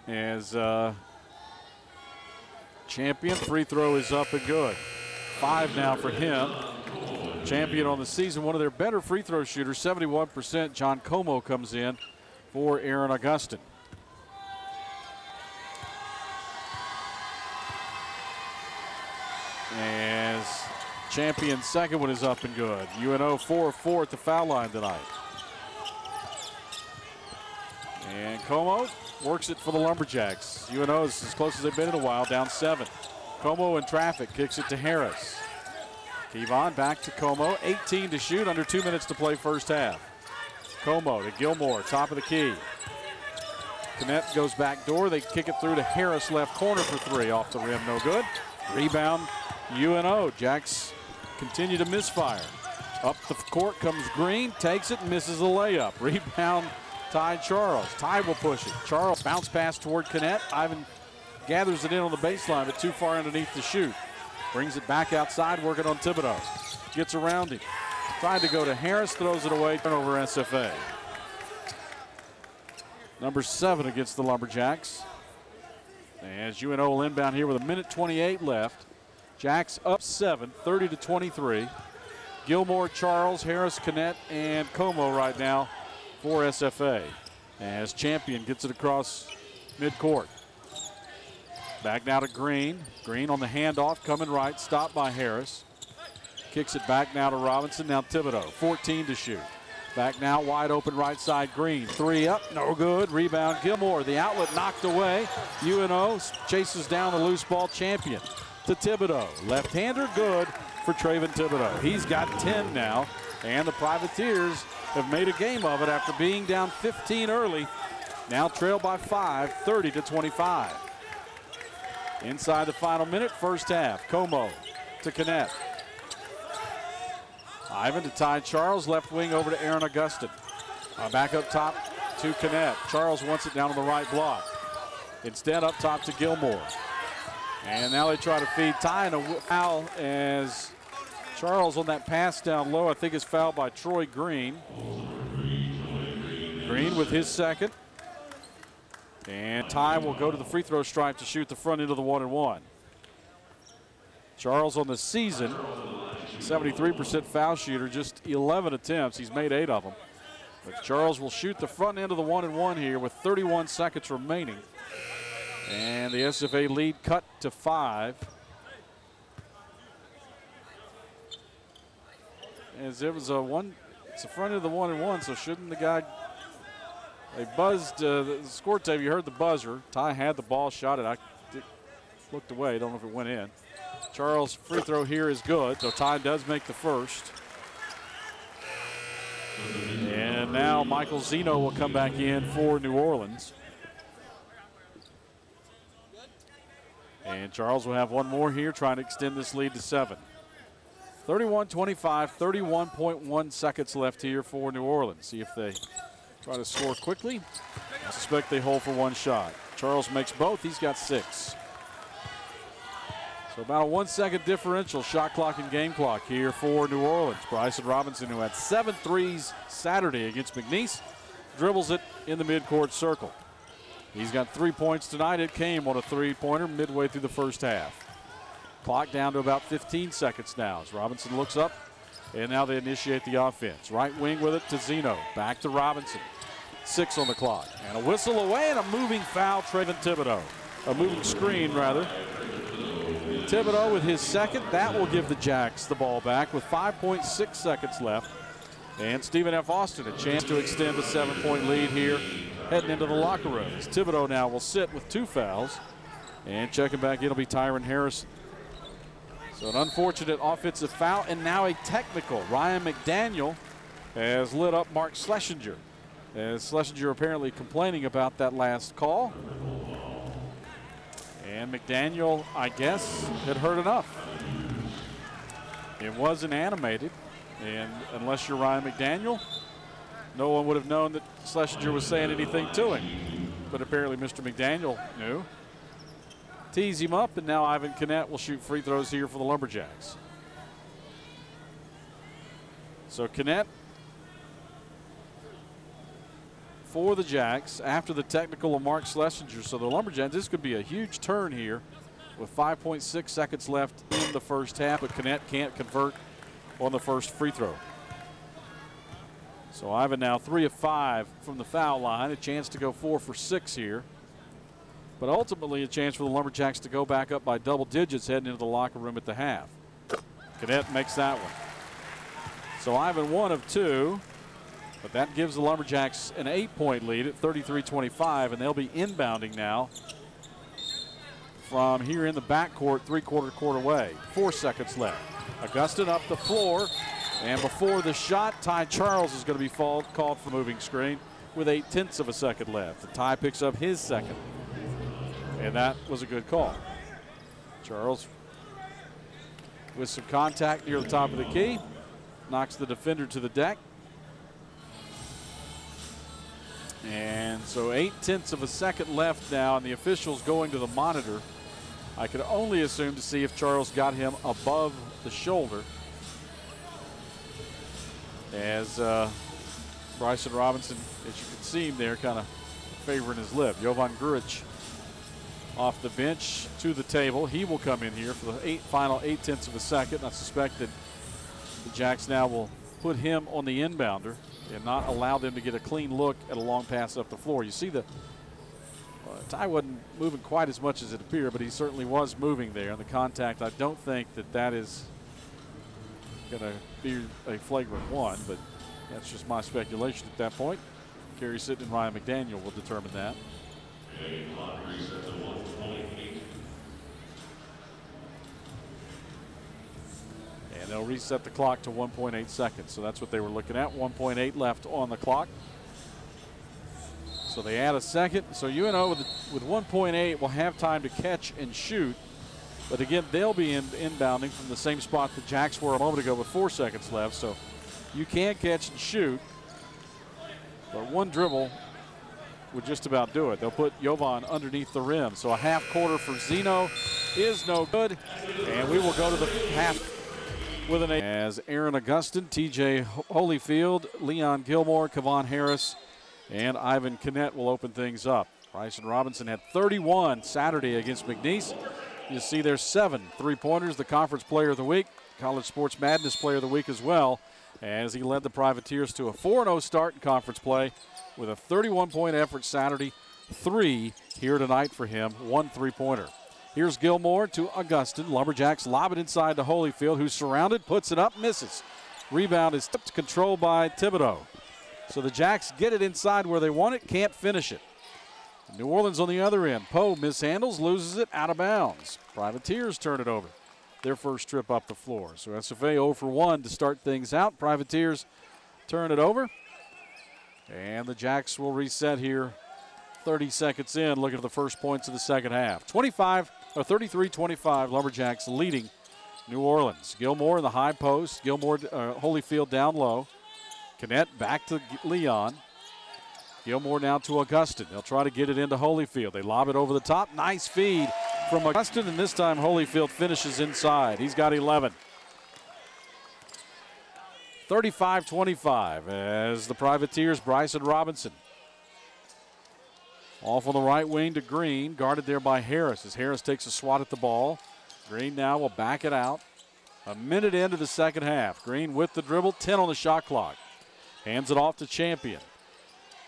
As Champion, free throw is up and good. 5 now for him. Champion on the season, one of their better free throw shooters, 71%. John Como comes in for Aaron Augustin. As Champion's second one is up and good. UNO 4-4 at the foul line tonight. And Como works it for the Lumberjacks. UNO is as close as they've been in a while, down 7. Como in traffic, kicks it to Harris. Kevon back to Como, 18 to shoot, under 2 minutes to play first half. Como to Gilmore, top of the key. Connett goes back door, they kick it through to Harris, left corner for 3, off the rim, no good. Rebound, UNO. Jacks continue to misfire. Up the court comes Green, takes it, misses a layup. Rebound, Ty Charles. Ty will push it. Charles bounce pass toward Connett. Ivan gathers it in on the baseline, but too far underneath to shoot. Brings it back outside, working on Thibodeau. Gets around him. Tried to go to Harris, throws it away. Turnover SFA. Number 7 against the Lumberjacks. As UNO will inbound here with 1:28 left. Jacks up 7, 30 to 23. Gilmore, Charles, Harris, Connett, and Como right now for SFA. As Champion gets it across midcourt. Back now to Green. Green on the handoff, coming right, stopped by Harris. Kicks it back now to Robinson, now Thibodeau, 14 to shoot. Back now, wide open right side, Green. 3 up, no good. Rebound, Gilmore. The outlet knocked away. UNO chases down the loose ball. Champion to Thibodeau. Left-hander good for Traven Thibodeau. He's got 10 now, and the Privateers have made a game of it after being down 15 early. Now trail by 5, 30-25. Inside the final minute, first half. Como to Connett. Ivan to Ty Charles, left wing over to Aaron Augustin. Back up top to Connett. Charles wants it down on the right block. Instead up top to Gilmore. And now they try to feed Ty, and a foul as Charles on that pass down low, I think is fouled by Troy Green. Green with his second. And Ty will go to the free throw stripe to shoot the front end of the 1-and-1. Charles on the season, 73% foul shooter, just 11 attempts. He's made 8 of them. But Charles will shoot the front end of the 1-and-1 here with 31 seconds remaining. And the SFA lead cut to 5. As it was it's the front of the 1-and-1, so shouldn't the guy, they buzzed the score tape, you heard the buzzer. Ty had the ball, shot it. I looked away, don't know if it went in. Charles' free throw here is good, so Ty does make the first. And now Michael Zeno will come back in for New Orleans. And Charles will have one more here, trying to extend this lead to 7. 31-25, 31.1 seconds left here for New Orleans. See if they try to score quickly. I suspect they hold for one shot. Charles makes both. He's got 6. So about a 1 second differential, shot clock and game clock here for New Orleans. Bryson Robinson, who had 7 threes Saturday against McNeese, dribbles it in the midcourt circle. He's got 3 points tonight. It came on a three-pointer midway through the first half. Clock down to about 15 seconds now as Robinson looks up, and now they initiate the offense. Right wing with it to Zeno. Back to Robinson. 6 on the clock. And a whistle away and a moving foul, Traven Thibodeau. A moving screen, rather. Thibodeau with his second. That will give the Jacks the ball back with 5.6 seconds left. And Stephen F. Austin a chance to extend a 7-point lead here heading into the locker room. As Thibodeau now will sit with 2 fouls. And checking back in will be Tyron Harrison. So an unfortunate offensive foul and now a technical. Ryan McDaniel has lit up Mark Schlesinger. As Schlesinger apparently complaining about that last call. And McDaniel, I guess, had heard enough. It wasn't animated, and unless you're Ryan McDaniel, no one would have known that Schlesinger was saying anything to him. But apparently Mr. McDaniel knew. Tees him up, and now Ivan Connett will shoot free throws here for the Lumberjacks. So Connett for the Jacks after the technical of Mark Schlesinger. So the Lumberjacks, this could be a huge turn here with 5.6 seconds left in the first half, but Connett can't convert on the first free throw. So Ivan now 3 of 5 from the foul line, a chance to go 4 for 6 here. But ultimately a chance for the Lumberjacks to go back up by double digits heading into the locker room at the half. Connett makes that one. So Ivan 1 of 2. But that gives the Lumberjacks an 8-point lead at 33-25, and they'll be inbounding now from here in the backcourt, 3/4 court away. 4 seconds left. Augustin up the floor, and before the shot, Ty Charles is going to be called for moving screen with 0.8 of a second left. The Ty picks up his second, and that was a good call. Charles with some contact near the top of the key, knocks the defender to the deck. And so 0.8 of a second left now, and the officials going to the monitor. I could only assume to see if Charles got him above the shoulder. As Bryson Robinson, as you can see him there, kind of favoring his lip. Jovan Grujic off the bench to the table. He will come in here for the final 0.8 of a second. I suspect that The Jacks now will put him on the inbounder and not allow them to get a clean look at a long pass up the floor. You see Ty wasn't moving quite as much as it appeared, but he certainly was moving there. And the contact, I don't think that is going to be a flagrant one, but that's just my speculation at that point. Kerry Sitton and Ryan McDaniel will determine that. And they'll reset the clock to 1.8 seconds. So that's what they were looking at. 1.8 left on the clock. So they add a second. So UNO with 1.8 will have time to catch and shoot. But again, they'll be inbounding from the same spot the Jacks were a moment ago with 4 seconds left. So you can catch and shoot. But one dribble would just about do it. They'll put Jovan underneath the rim. So a half quarter for Zeno is no good. And we will go to the half with an 8. As Aaron Augustin, TJ Holyfield, Leon Gilmore, Kevon Harris, and Ivan Kinnett will open things up. Bryson Robinson had 31 Saturday against McNeese. You see there's 7 3-pointers, the Conference Player of the Week, College Sports Madness Player of the Week as well, as he led the Privateers to a 4-0 start in conference play with a 31-point effort Saturday, 3 here tonight for him, 1 3-pointer. Here's Gilmore to Augustin. Lumberjacks lob it inside to Holyfield, who's surrounded, puts it up, misses. Rebound is controlled by Thibodeau. So the Jacks get it inside where they want it, can't finish it. New Orleans on the other end. Poe mishandles, loses it, out of bounds. Privateers turn it over. Their first trip up the floor. So SFA 0 for 1 to start things out. Privateers turn it over. And the Jacks will reset here 30 seconds in, looking at the first points of the second half. 33-25, Lumberjacks leading New Orleans. Gilmore in the high post. Holyfield down low. Kinnett back to Leon. Gilmore now to Augustin. They'll try to get it into Holyfield. They lob it over the top. Nice feed from Augustin, and this time Holyfield finishes inside. He's got 11. 35-25 as the Privateers, Bryson Robinson. Off on the right wing to Green, guarded there by Harris as Harris takes a swat at the ball. Green now will back it out. A minute into the second half. Green with the dribble, 10 on the shot clock. Hands it off to Champion.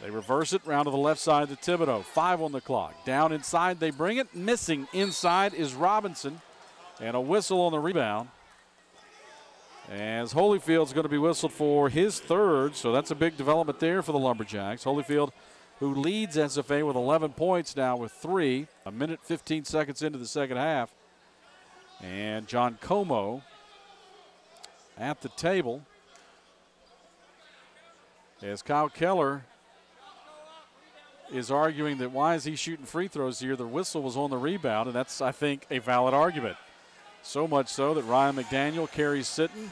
They reverse it, round to the left side to Thibodeau. 5 on the clock. Down inside, they bring it. Missing inside is Robinson. And a whistle on the rebound. As Holyfield's going to be whistled for his third, so that's a big development there for the Lumberjacks. Holyfield, who leads SFA with 11 points now with 3. A minute, 15 seconds into the second half. And John Como at the table. As Kyle Keller is arguing that why is he shooting free throws here? The whistle was on the rebound, and that's, I think, a valid argument. So much so that Ryan McDaniel, Kerry Sitton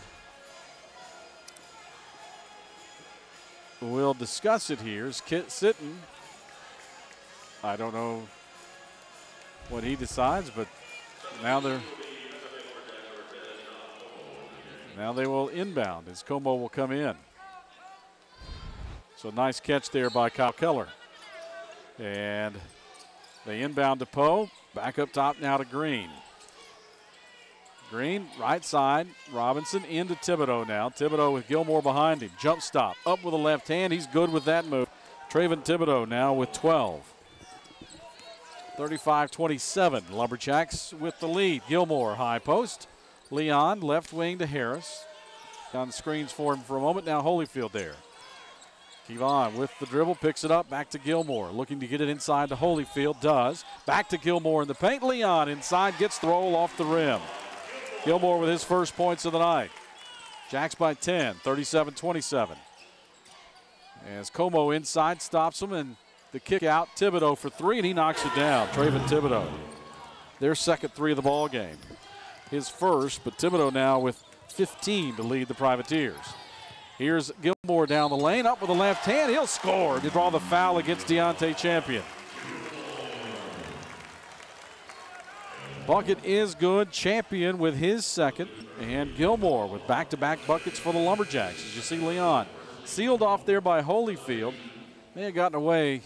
will discuss it here. Sitton, I don't know what he decides, but now they will inbound as Como will come in. So nice catch there by Kyle Keller. And they inbound to Poe. Back up top now to Green. Green, right side. Robinson into Thibodeau now. Thibodeau with Gilmore behind him. Jump stop. Up with a left hand. He's good with that move. Trayvon Thibodeau now with 12. 35-27. Lumberjacks with the lead. Gilmore, high post. Leon, left wing to Harris. On the screens for him for a moment. Now Holyfield there. Kevon with the dribble, picks it up, back to Gilmore. Looking to get it inside to Holyfield, does. Back to Gilmore in the paint. Leon inside, gets the roll off the rim. Gilmore with his first points of the night. Jacks by 10, 37-27. As Como inside stops him, and the kick out. Thibodeau for 3, and he knocks it down. Trayvon Thibodeau. Their second 3 of the ball game. His first, but Thibodeau now with 15 to lead the Privateers. Here's Gilmore down the lane, up with the left hand. He'll score to draw the foul against Deontay Champion. Bucket is good. Champion with his second. And Gilmore with back-to-back buckets for the Lumberjacks. As you see Leon sealed off there by Holyfield. May have gotten away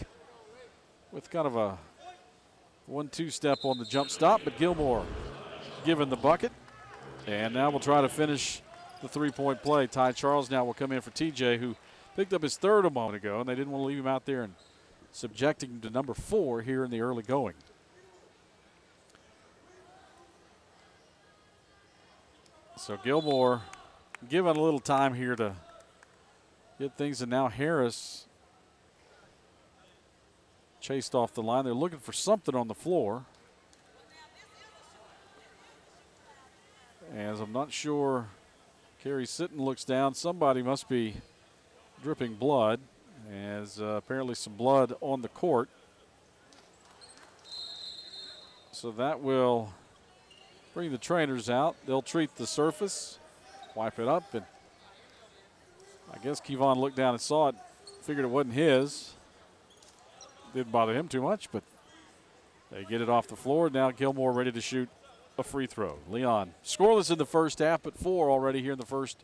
with kind of a 1-2 step on the jump stop, but Gilmore given the bucket. And now we'll try to finish the three-point play. Ty Charles now will come in for TJ, who picked up his third a moment ago, and they didn't want to leave him out there and subjecting him to number 4 here in the early going. So Gilmore given a little time here to get things, and now Harris chased off the line. They're looking for something on the floor. As I'm not sure, Kerry Sitton looks down. Somebody must be dripping blood, as apparently some blood on the court. So that will bring the trainers out. They'll treat the surface, wipe it up, and I guess Kevon looked down and saw it, figured it wasn't his. Didn't bother him too much, but they get it off the floor. Now Gilmore ready to shoot a free throw. Leon scoreless in the first half, but 4 already here in the first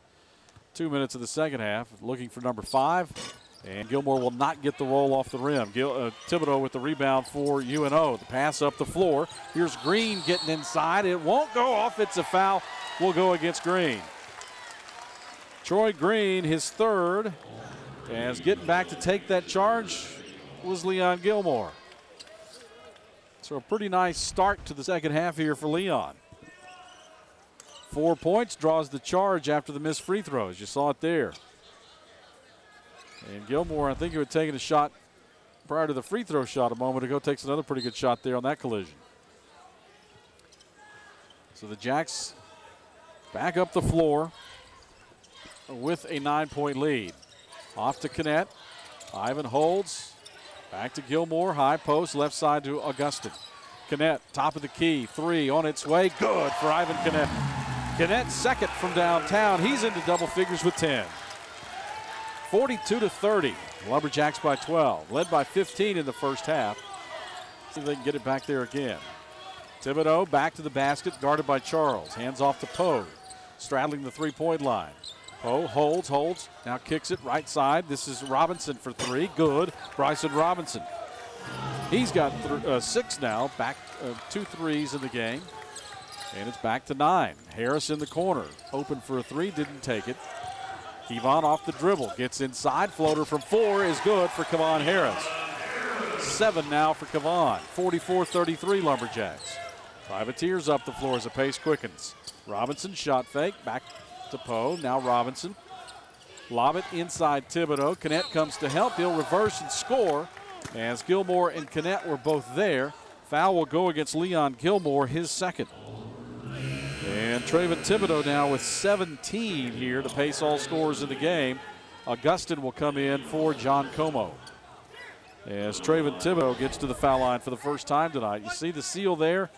2 minutes of the second half. Looking for number 5, and Gilmore will not get the roll off the rim. Thibodeau with the rebound for UNO. The pass up the floor. Here's Green getting inside. It won't go off. It's a foul. Will go against Green. Troy Green, his third, as getting back to take that charge was Leon Gilmore. So a pretty nice start to the second half here for Leon. 4 points, draws the charge after the missed free throws. You saw it there. And Gilmore, I think he had taken a shot prior to the free throw shot a moment ago, takes another pretty good shot there on that collision. So the Jacks back up the floor with a 9-point lead. Off to Kinnett. Ivan holds. Back to Gilmore. High post, left side to Augustin. Kinnett, top of the key. 3 on its way. Good for Ivan Kinnett. Kinnett second from downtown. He's into double figures with 10. 42-30. Lumberjacks by 12. Led by 15 in the first half. See if they can get it back there again. Thibodeau back to the basket, guarded by Charles. Hands off to Poe. Straddling the three-point line. Poe holds, now kicks it right side. This is Robinson for 3, good. Bryson Robinson. He's got 6 now, back 2 threes in the game. And it's back to 9. Harris in the corner, open for a 3, didn't take it. Kevon off the dribble, gets inside, floater from 4 is good for Kevon Harris. 7 now for Kevon, 44-33 Lumberjacks. Privateers up the floor as the pace quickens. Robinson shot fake, back to Poe, now Robinson. Lob it inside Thibodeau. Kinnett comes to help. He'll reverse and score as Gilmore and Kinnett were both there. Foul will go against Leon Gilmore, his second. And Traven Thibodeau now with 17 here to pace all scores in the game. Augustin will come in for John Como. As Traven Thibodeau gets to the foul line for the first time tonight. You see the seal there.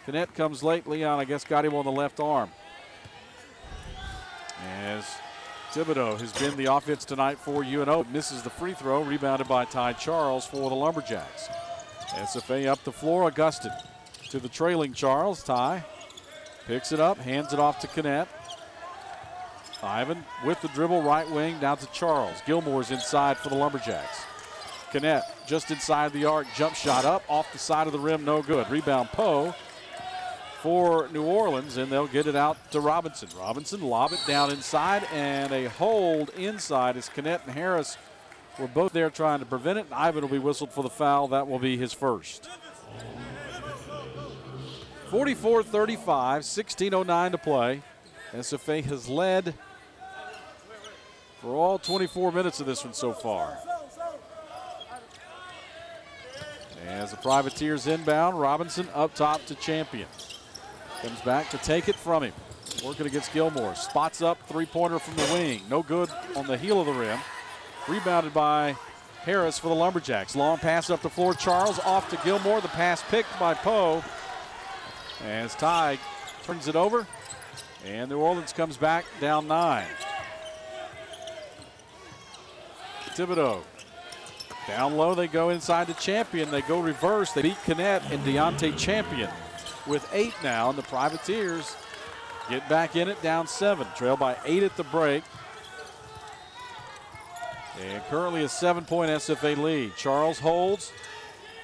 Kinnett comes late. Leon, I guess, got him on the left arm. As Thibodeau has been the offense tonight for UNO. Misses the free throw, rebounded by Ty Charles for the Lumberjacks. SFA up the floor, Augustin to the trailing Charles. Ty picks it up, hands it off to Kinnett. Ivan with the dribble, right wing, down to Charles. Gilmore's inside for the Lumberjacks. Kinnett just inside the arc, jump shot up, off the side of the rim, no good. Rebound Poe for New Orleans, and they'll get it out to Robinson. Robinson lob it down inside, and a hold inside as Kinnett and Harris were both there trying to prevent it. And Ivan will be whistled for the foul. That will be his first. 44-35, 16:09 to play. SFA has led for all 24 minutes of this one so far. As the Privateers inbound, Robinson up top to Champion. Comes back to take it from him. Working against Gilmore. Spots up, three-pointer from the wing. No good on the heel of the rim. Rebounded by Harris for the Lumberjacks. Long pass up the floor. Charles off to Gilmore. The pass picked by Poe. As Ty turns it over. And New Orleans comes back down 9. Thibodeau. Down low, they go inside the Champion. They go reverse. They beat Kinnett and Deontay Champion with 8 now. And the Privateers get back in it, down 7. Trail by 8 at the break. And currently a 7-point SFA lead. Charles holds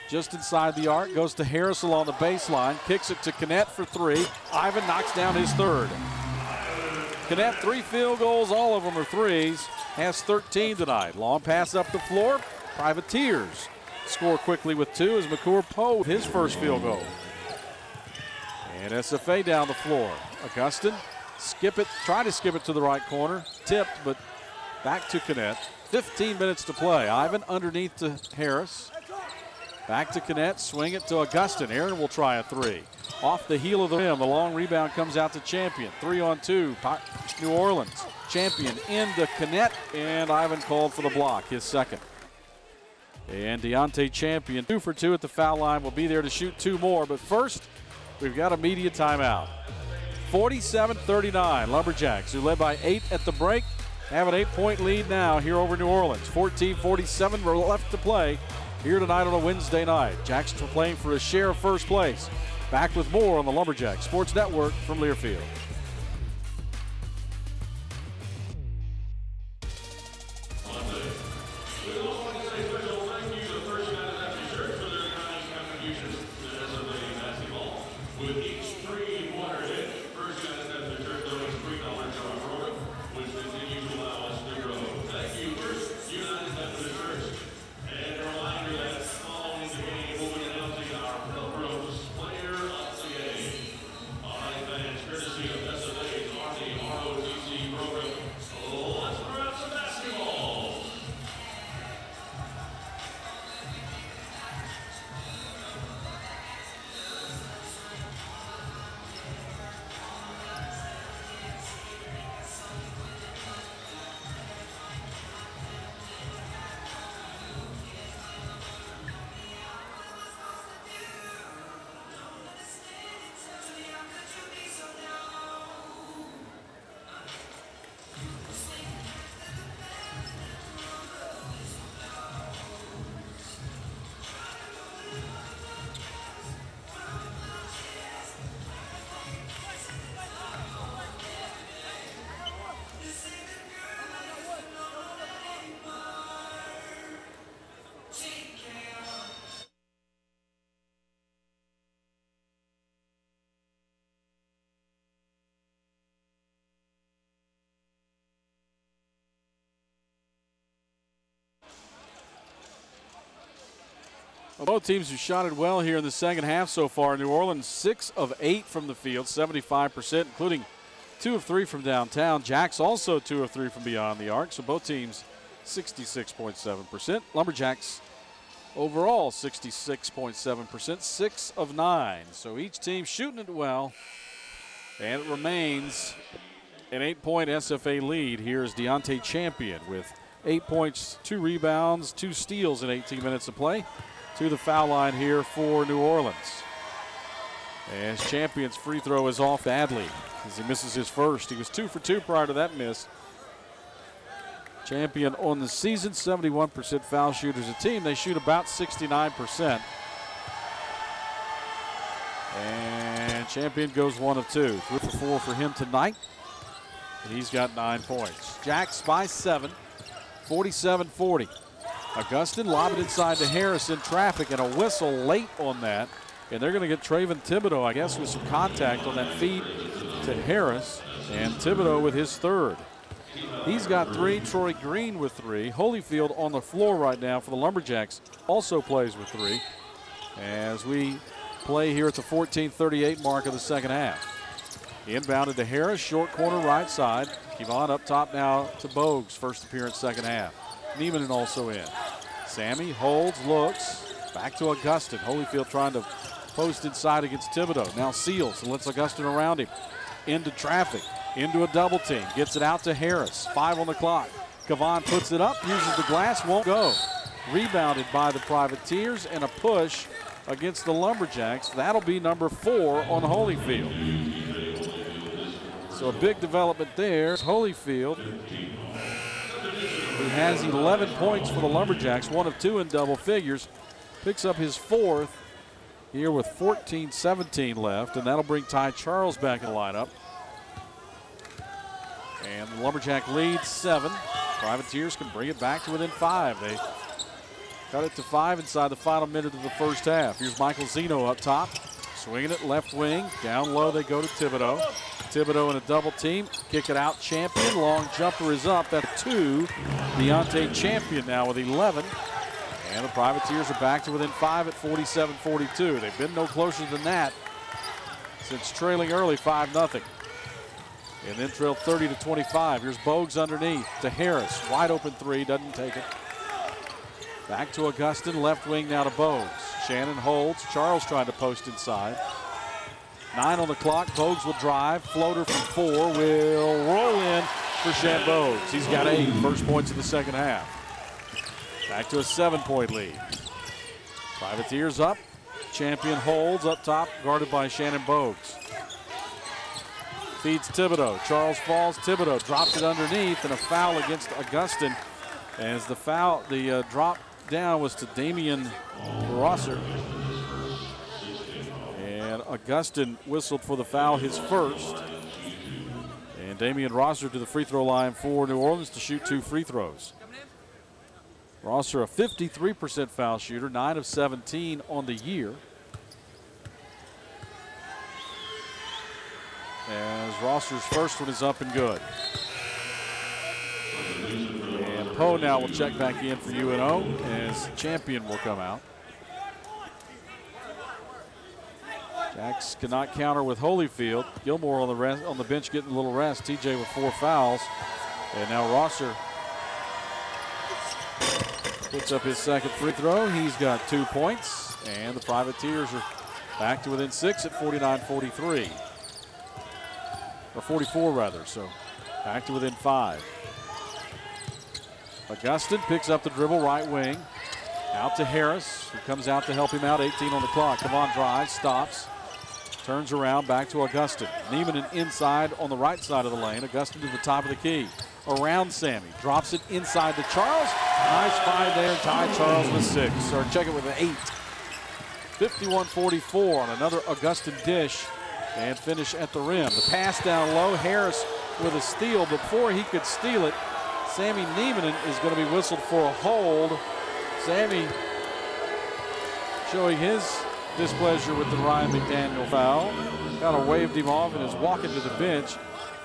just inside the arc. Goes to Harris along the baseline. Kicks it to Kinnett for 3. Ivan knocks down his third. Cadet 3 field goals, all of them are threes. Has 13 tonight. Long pass up the floor. Privateers score quickly with 2 as McCour Poe his first field goal. And SFA down the floor. Augustin, try to skip it to the right corner. Tipped, but back to Cadet. 15 minutes to play. Ivan underneath to Harris. Back to Cadet, swing it to Augustin. Aaron will try a 3. Off the heel of the rim, the long rebound comes out to Champion. 3-on-2, New Orleans. Champion into Cadet, and Ivan called for the block, his second. And Deontay Champion, 2 for 2 at the foul line, will be there to shoot 2 more. But first, we've got a media timeout. 47-39, Lumberjacks, who led by 8 at the break, have an 8-point lead now here over New Orleans. 14:47 left to play here tonight on a Wednesday night. Jacks are playing for a share of first place. Back with more on the Lumberjacks Sports Network from Learfield. Well, both teams have shot it well here in the second half so far. New Orleans 6 of 8 from the field, 75%, including 2 of 3 from downtown. Jacks also 2 of 3 from beyond the arc, so both teams 66.7%. Lumberjacks overall 66.7%, 6 of 9. So each team shooting it well, and it remains an 8-point SFA lead. Here's Deontay Champion with 8 points, 2 rebounds, 2 steals in 18 minutes of play. To the foul line here for New Orleans. As Champion's free throw is off badly as he misses his first. He was 2 for 2 prior to that miss. Champion on the season, 71% foul shooters a team. They shoot about 69%. And Champion goes 1 of 2. 3 for 4 for him tonight. He's got 9 points. Jacks by 7, 47-40. Augustin lobbed it inside to Harris in traffic, and a whistle late on that. And they're going to get Traven Thibodeau, I guess, with some contact on that feed to Harris. And Thibodeau with his third. He's got 3. Troy Green with 3. Holyfield on the floor right now for the Lumberjacks also plays with 3. As we play here at the 14:38 mark of the second half. Inbounded to Harris, short corner right side. Kevon up top now to Bogues, first appearance second half. Niemanen also in. Sammy holds, looks, back to Augustin. Holyfield trying to post inside against Thibodeau. Now Seals and lets Augustin around him. Into traffic, into a double team. Gets it out to Harris, 5 on the clock. Kevon puts it up, uses the glass, won't go. Rebounded by the Privateers, and a push against the Lumberjacks. That'll be number 4 on Holyfield. So a big development there. Holyfield, who has 11 points for the Lumberjacks, 1 of 2 in double figures, picks up his 4th here with 14:17 left, and that'll bring Ty Charles back in the lineup. And the Lumberjack leads 7. Privateers can bring it back to within 5. They cut it to 5 inside the final minute of the first half. Here's Michael Zeno up top, swinging it left wing. Down low they go to Thibodeau. Thibodeau in a double team. Kick it out, Champion. Long jumper is up. That's 2. Deontay Champion now with 11. And the Privateers are back to within 5 at 47-42. They've been no closer than that since trailing early 5-0. And then trailed 30-25. Here's Bogues underneath to Harris. Wide open 3, doesn't take it. Back to Augustin, left wing now to Bogues. Shannon holds. Charles trying to post inside. 9 on the clock. Bogues will drive. Floater from 4 will roll in for Shan Bogues. He's got 8 first points of the second half. Back to a 7-point lead. Privateers up. Champion holds up top, guarded by Shannon Bogues. Feeds Thibodeau. Charles falls. Thibodeau drops it underneath, and a foul against Augustin. As the foul, the drop down was to Damian Rosser. And Augustin whistled for the foul, his first. And Damian Rosser to the free throw line for New Orleans to shoot 2 free throws. Rosser, a 53% foul shooter, 9 of 17 on the year. As Rosser's first one is up and good. And Poe now will check back in for UNO as Champion will come out. Jacks cannot counter with Holyfield. Gilmore on the bench getting a little rest. TJ with 4 fouls. And now Rosser puts up his second free throw. He's got 2 points. And the Privateers are back to within 6 at 49-43. Or 44 rather, so back to within 5. Augustin picks up the dribble, right wing. Out to Harris, who comes out to help him out, 18 on the clock. Come on, drives, stops, turns around, back to Augustin. Neiman inside on the right side of the lane. Augustin to the top of the key. Around Sammy, drops it inside to Charles. Nice find there, Ty Charles with 6, or check it with an 8. 51-44 on another Augustin dish. And finish at the rim. The pass down low. Harris with a steal. Before he could steal it, Sammy Neiman is going to be whistled for a hold. Sammy showing his displeasure with the Ryan McDaniel foul. Kind of waved him off and is walking to the bench.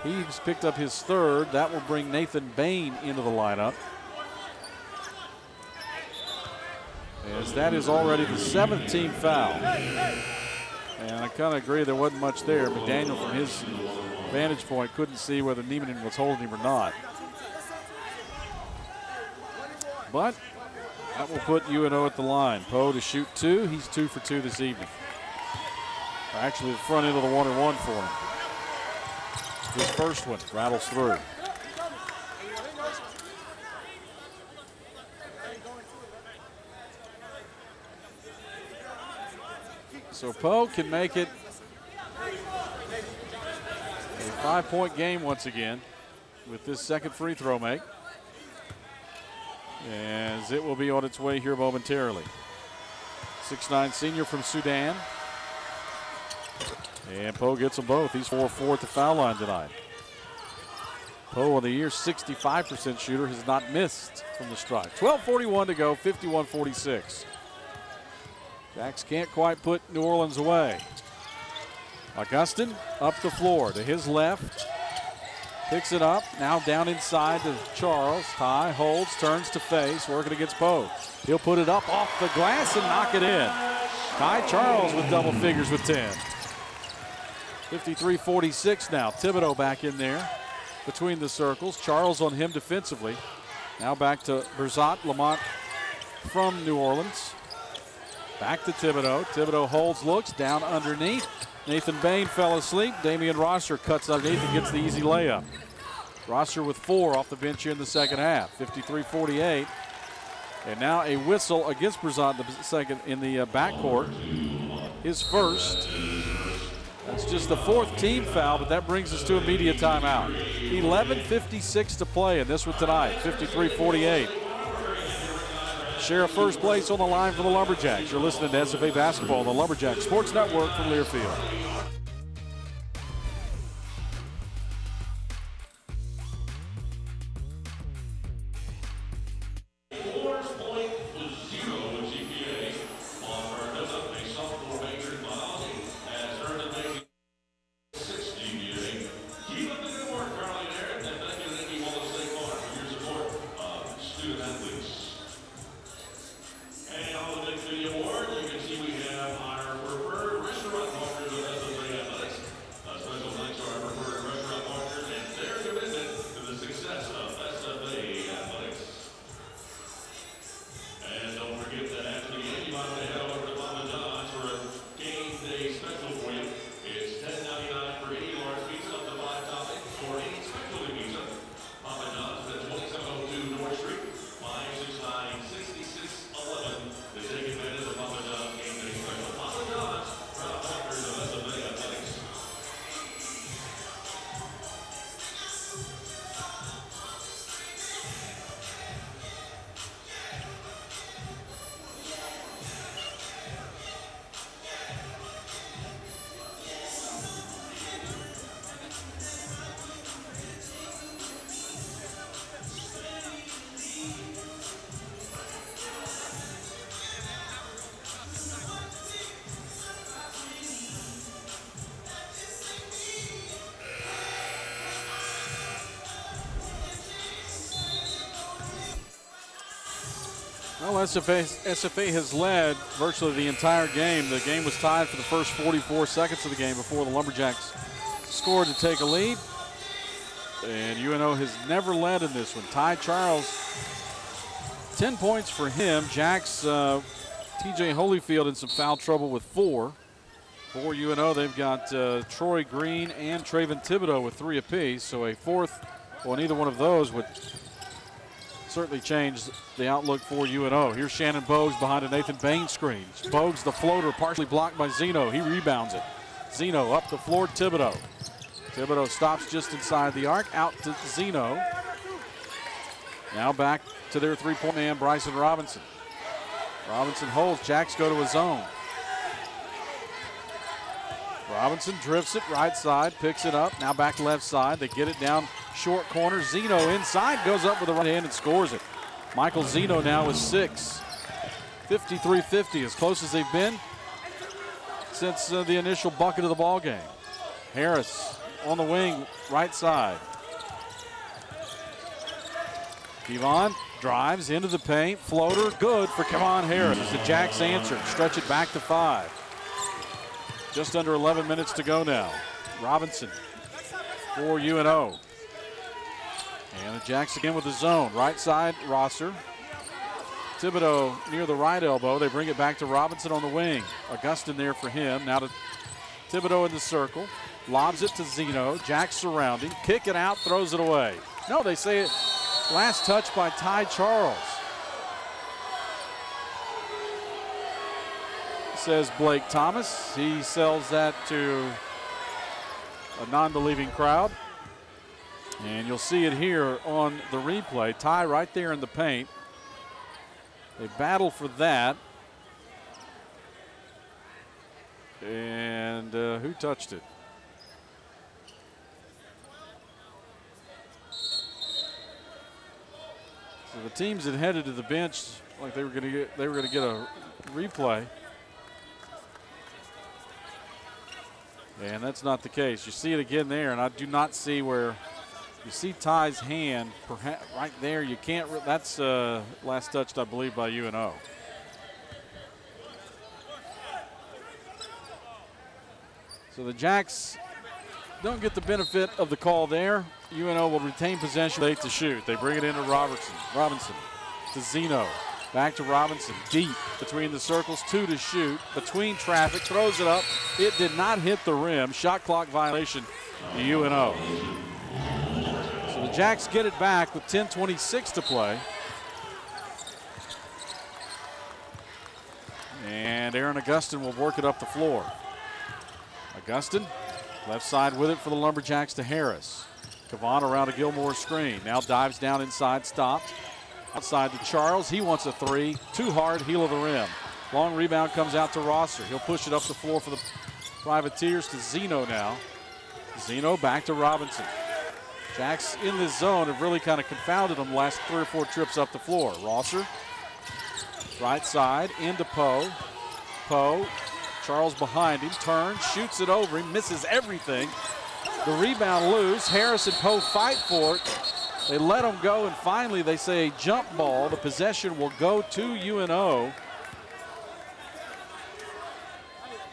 He's picked up his 3rd. That will bring Nathan Bain into the lineup. As that is already the 7th team foul. And I kind of agree there wasn't much there. McDaniel, from his vantage point, couldn't see whether Neiman was holding him or not. But that will put UNO at the line. Poe to shoot 2. He's 2 for 2 this evening. Actually, the front end of the 1-and-1 for him. His first one rattles through. So Poe can make it a 5-point game once again with this second free throw make. As it will be on its way here momentarily. 6'9" senior from Sudan. And Poe gets them both. He's 4-4 at the foul line tonight. Poe on the year, 65% shooter, has not missed from the stripe. 12:41 to go, 51-46. Jacks can't quite put New Orleans away. Augustin up the floor to his left. Picks it up, now down inside to Charles. Ty holds, turns to face, working against Poe. He'll put it up off the glass and knock it in. Ty Charles with double figures with 10. 53-46 now. Thibodeau back in there between the circles. Charles on him defensively. Now back to Berzat, Lamont from New Orleans. Back to Thibodeau. Thibodeau holds, looks, down underneath. Nathan Bain fell asleep. Damian Rosser cuts underneath and gets the easy layup. Rosser with 4 off the bench here in the second half. 53-48. And now a whistle against Berzat in the backcourt. His first. That's just the 4th team foul, but that brings us to a media timeout. 11:56 to play in this one tonight. 53-48. Share first place on the line for the Lumberjacks. You're listening to SFA Basketball on the Lumberjack Sports Network from Learfield. Well, SFA has led virtually the entire game. The game was tied for the first 44 seconds of the game before the Lumberjacks scored to take a lead. And UNO has never led in this one. Ty Charles, 10 points for him. Jacks, TJ Holyfield in some foul trouble with 4. For UNO, they've got Troy Green and Traven Thibodeau with 3 apiece. So a fourth on either one of those would certainly change the outlook for UNO. Here's Shannon Bogues behind a Nathan Bain screen. Bogues, the floater, partially blocked by Zeno. He rebounds it. Zeno up the floor, Thibodeau. Thibodeau stops just inside the arc, out to Zeno. Now back to their three-point man, Bryson Robinson. Robinson holds, Jacks go to a zone. Robinson drifts it right side, picks it up, now back left side. They get it down short corner. Zeno inside, goes up with the right hand and scores it. Michael Zeno now with 6. 53-50, as close as they've been since the initial bucket of the ball game. Harris on the wing, right side. Kevon drives into the paint, floater, good for Kevon Harris. The Jacks answer, stretch it back to 5. Just under 11 minutes to go now. Robinson for UNO. And the Jacks again with the zone. Right side, Rosser. Thibodeau near the right elbow. They bring it back to Robinson on the wing. Augustin there for him. Now to Thibodeau in the circle. Lobs it to Zeno. Jacks surrounding. Kick it out, throws it away. No, they say it. Last touch by Ty Charles. Says Blake Thomas. He sells that to a non-believing crowd. And you'll see it here on the replay. Ty right there in the paint. They battle for that. And who touched it? So the teams that headed to the bench like they were going to get a replay. And that's not the case. You see it again there, and I do not see where you see Ty's hand perhaps right there. You can't. That's last touched, I believe, by UNO. So the Jacks don't get the benefit of the call there. UNO will retain possession, 8 to shoot. They bring it into Robinson to Zeno. Back to Robinson, deep between the circles, 2 to shoot. Between traffic, throws it up. It did not hit the rim. Shot clock violation to UNO. So the Jacks get it back with 10:26 to play. And Aaron Augustin will work it up the floor. Augustin, left side with it for the Lumberjacks to Harris. Kevon around a Gilmore screen. Now dives down inside, stopped. Outside to Charles. He wants a 3. Too hard, heel of the rim. Long rebound comes out to Rosser. He'll push it up the floor for the Privateers to Zeno now. Zeno back to Robinson. Jacks in this zone have really kind of confounded them the last 3 or 4 trips up the floor. Rosser, right side, into Poe. Poe, Charles behind him, turns, shoots it over him, misses everything. The rebound loose. Harris and Poe fight for it. They let them go, and finally they say a jump ball. The possession will go to UNO.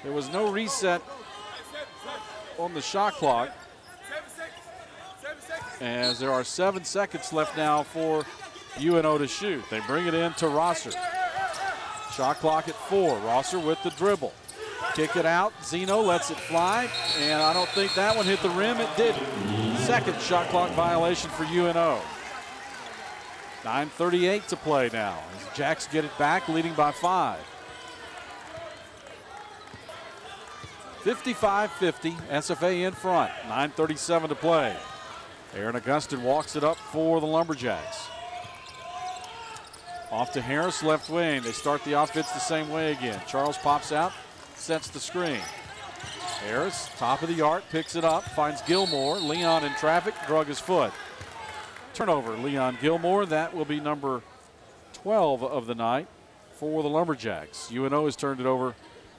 There was no reset on the shot clock, as there are 7 seconds left now for UNO to shoot. They bring it in to Rosser. Shot clock at 4. Rosser with the dribble. Kick it out. Zeno lets it fly, and I don't think that one hit the rim. It didn't. Second shot clock violation for UNO. 9:38 to play now as Jacks get it back, leading by 5. 55-50, SFA in front. 9:37 to play. Aaron Augustin walks it up for the Lumberjacks. Off to Harris, left wing. They start the offense the same way again. Charles pops out, sets the screen. Harris, top of the arc, picks it up, finds Gilmore. Leon in traffic, drug his foot. Turnover, Leon Gilmore. That will be number 12 of the night for the Lumberjacks. UNO has turned it over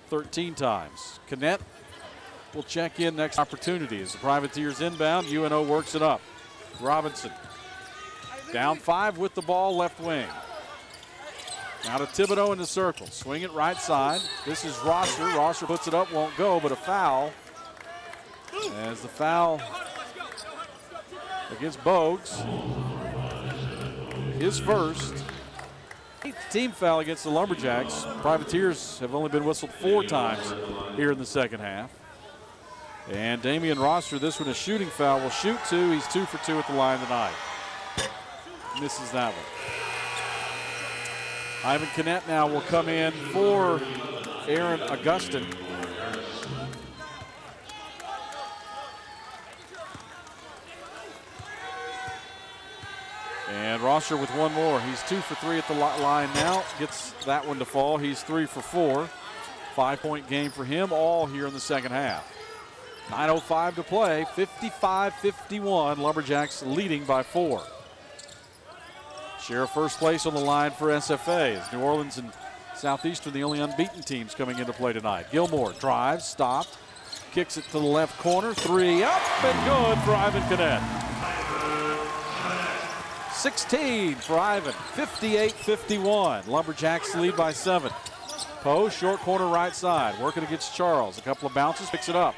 13 times. Canet will check in next opportunity as the Privateers inbound. UNO works it up. Robinson down 5 with the ball, left wing. Now to Thibodeau in the circle. Swing it right side. This is Rosser. Rosser puts it up, won't go, but a foul. As the foul against Bogues. His first. Team foul against the Lumberjacks. Privateers have only been whistled 4 times here in the second half. And Damian Rosser, this one a shooting foul, will shoot 2. He's 2 for 2 at the line tonight. Misses that one. Ivan Kinnett now will come in for Aaron Augustin. And Rosser with one more. He's 2 for 3 at the line now. Gets that one to fall. He's 3 for 4. 5-point game for him, all here in the second half. 9:05 to play, 55-51. Lumberjacks leading by 4. Share first place on the line for SFA as New Orleans and Southeastern the only unbeaten teams coming into play tonight. Gilmore drives, stopped, kicks it to the left corner. 3 up and good for Ivan Kinnett. 16 for Ivan, 58-51. Lumberjacks lead by 7. Poe, short corner right side, working against Charles. A couple of bounces, picks it up.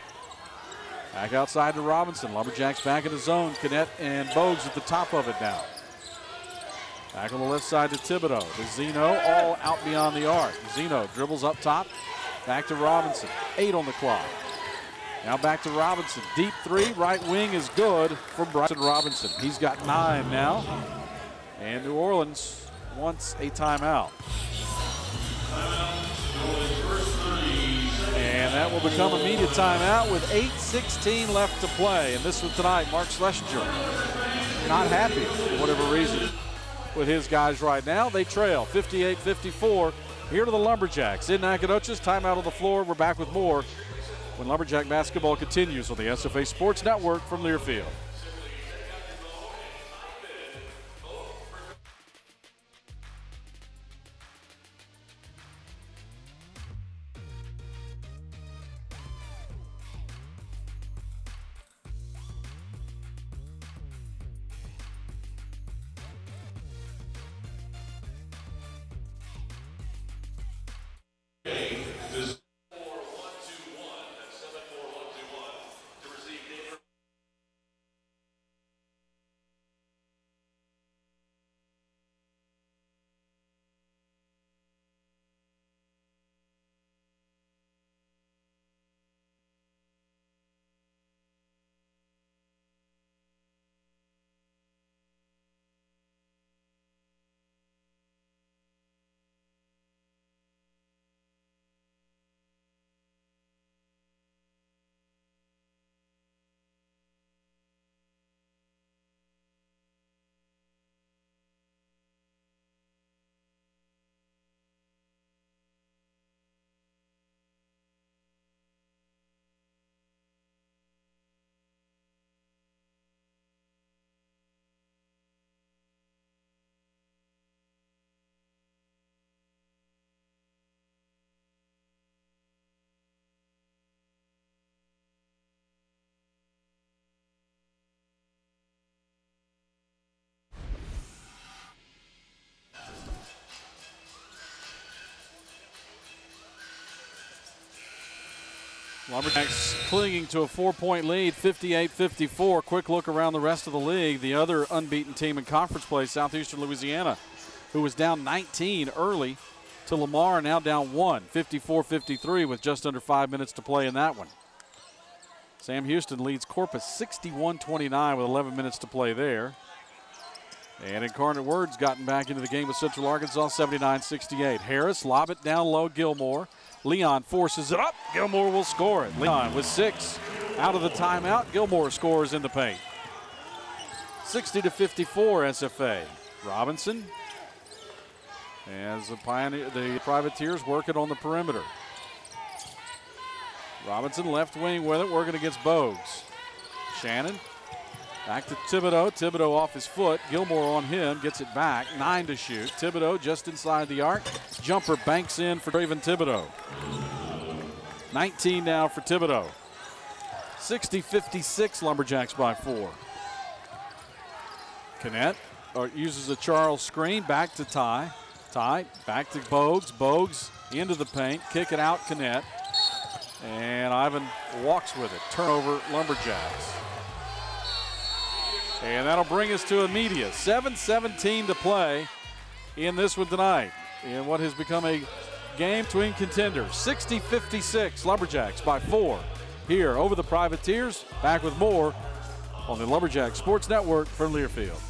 Back outside to Robinson. Lumberjacks back in the zone. Kinnett and Bogues at the top of it now. Back on the left side to Thibodeau. To Zeno, all out beyond the arc. Zeno dribbles up top. Back to Robinson. 8 on the clock. Now back to Robinson. Deep 3, right wing is good for Bryson Robinson. He's got 9 now. And New Orleans wants a timeout. And that will become a immediate timeout with 8:16 left to play. And this one tonight, Mark Schlesinger not happy for whatever reason with his guys right now. They trail 58-54 here to the Lumberjacks. In Nacogdoches, timeout on the floor. We're back with more when Lumberjack basketball continues on the SFA Sports Network from Learfield. Lumberjacks clinging to a 4-point lead, 58-54. Quick look around the rest of the league. The other unbeaten team in conference play, Southeastern Louisiana, who was down 19 early to Lamar, now down 1, 54-53 with just under 5 minutes to play in that one. Sam Houston leads Corpus 61-29 with 11 minutes to play there. And Incarnate Word's gotten back into the game with Central Arkansas, 79-68. Harris lob it down low, Gilmore. Leon forces it up. Gilmore will score it. Leon with 6 out of the timeout. Gilmore scores in the paint. 60-54 SFA. Robinson as the Privateers working on the perimeter. Robinson left wing with it, working against Bogues. Shannon back to Thibodeau. Thibodeau off his foot. Gilmore on him, gets it back. 9 to shoot. Thibodeau just inside the arc. Jumper banks in for Draven Thibodeau. 19 now for Thibodeau. 60-56 Lumberjacks by 4. Kinnett uses a Charles screen back to Ty. Ty back to Bogues. Bogues into the paint. Kick it out, Kinnett. And Ivan walks with it. Turnover, Lumberjacks. And that'll bring us to a media. 7:17 to play in this one tonight. In what has become a game between contenders. 60-56, Lumberjacks by 4 here over the Privateers. Back with more on the Lumberjack Sports Network from Learfield.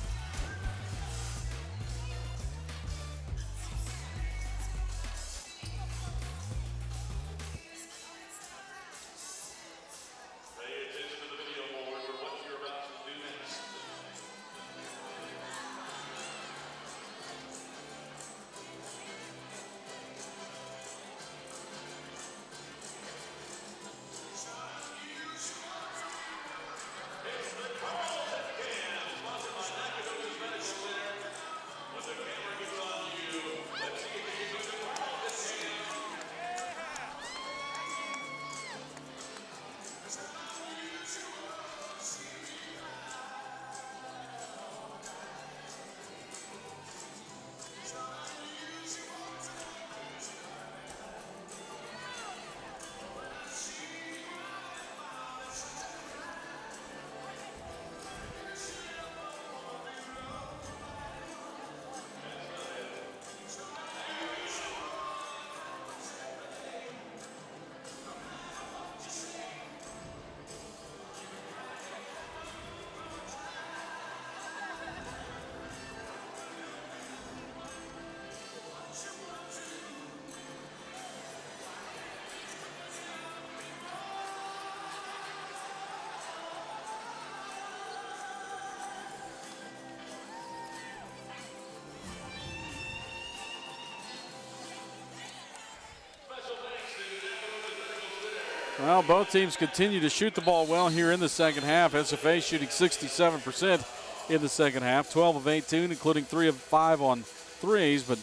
Well, both teams continue to shoot the ball well here in the second half. SFA shooting 67% in the second half, 12 of 18, including 3 of 5 on threes, but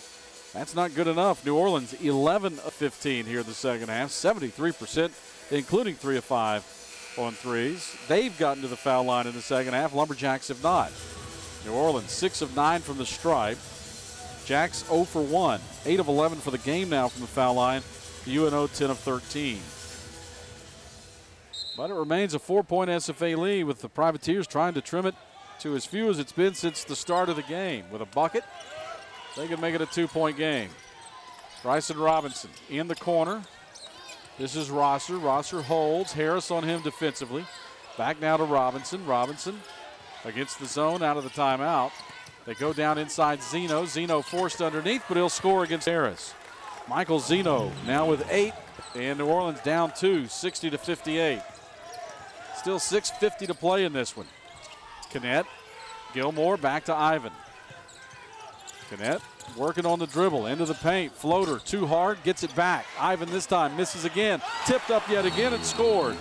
that's not good enough. New Orleans, 11 of 15 here in the second half, 73%, including 3 of 5 on threes. They've gotten to the foul line in the second half. Lumberjacks have not. New Orleans, 6 of 9 from the stripe. Jacks 0 for 1, 8 of 11 for the game now from the foul line. UNO 10 of 13. But it remains a 4-point SFA lead with the Privateers trying to trim it to as few as it's been since the start of the game. With a bucket, they can make it a 2-point game. Bryson Robinson in the corner. This is Rosser. Rosser holds. Harris on him defensively. Back now to Robinson. Robinson against the zone out of the timeout. They go down inside Zeno. Zeno forced underneath, but he'll score against Harris. Michael Zeno now with 8, and New Orleans down 2, 60-58. Still 6:50 to play in this one. Kinnett, Gilmore back to Ivan. Kinnett working on the dribble, into the paint, floater, too hard, gets it back. Ivan this time misses again, tipped up yet again and scored.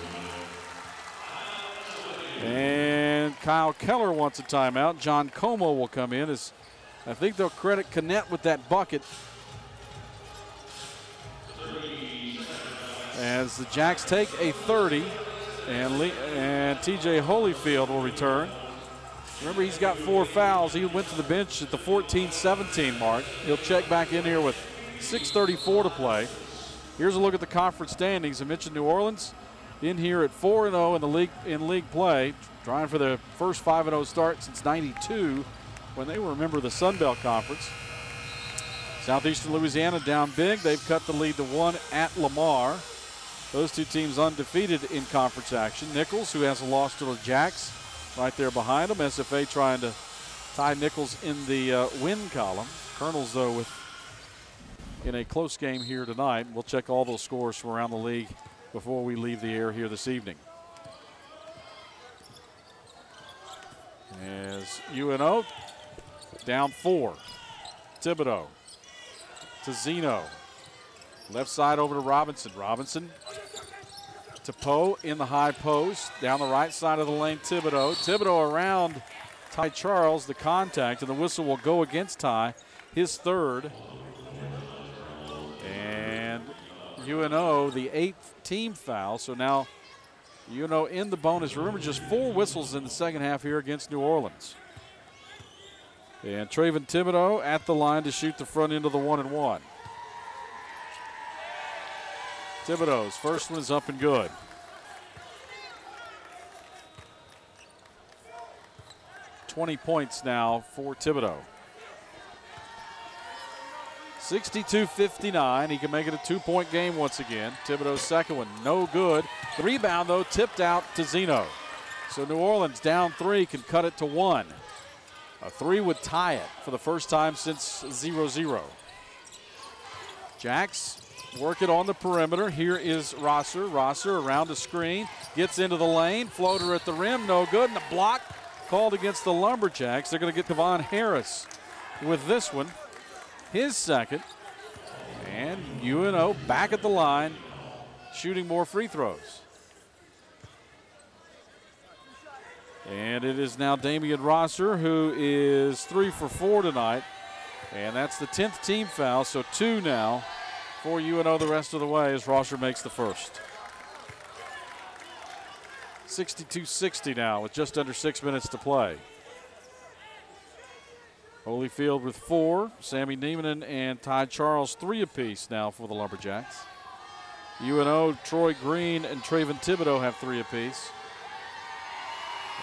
And Kyle Keller wants a timeout. John Como will come in. As I think they'll credit Kinnett with that bucket. As the Jacks take a 30, and TJ Holyfield will return. Remember, he's got 4 fouls. He went to the bench at the 14-17 mark. He'll check back in here with 6:34 to play. Here's a look at the conference standings. I mentioned New Orleans in here at 4-0 in the league play, trying for their first 5-0 start since '92 when they were a member of the Sun Belt Conference. Southeastern Louisiana down big. They've cut the lead to 1 at Lamar. Those two teams undefeated in conference action. Nichols, who has a loss to the Jacks, right there behind them. SFA trying to tie Nichols in the win column. Colonels, though, in a close game here tonight. We'll check all those scores from around the league before we leave the air here this evening. As UNO down 4. Thibodeau to Zeno. Left side over to Robinson. Robinson to Poe in the high post. Down the right side of the lane, Thibodeau. Thibodeau around Ty Charles, the contact, and the whistle will go against Ty, his 3rd. And UNO, the 8th team foul. So now UNO in the bonus. Remember, just 4 whistles in the second half here against New Orleans. And Traven Thibodeau at the line to shoot the front end of the 1-and-1. Thibodeau's first one is up and good. $20 points now for Thibodeau. 62-59. He can make it a 2-point game once again. Thibodeau's second one, no good. The rebound, though, tipped out to Zeno. So New Orleans down 3 can cut it to 1. A 3 would tie it for the first time since 0-0. Jacks work it on the perimeter. Here is Rosser. Rosser around the screen, gets into the lane. Floater at the rim, no good. And a block called against the Lumberjacks. They're going to get Kevon Harris with this one, his second. And UNO back at the line, shooting more free throws. And it is now Damian Rosser, who is 3 for 4 tonight. And that's the 10th team foul, so 2 now for UNO the rest of the way as Rosser makes the first. 62-60 now with just under 6 minutes to play. Holyfield with 4. Sammy Neiman and Ty Charles 3 apiece now for the Lumberjacks. UNO, Troy Green and Traven Thibodeau have 3 apiece.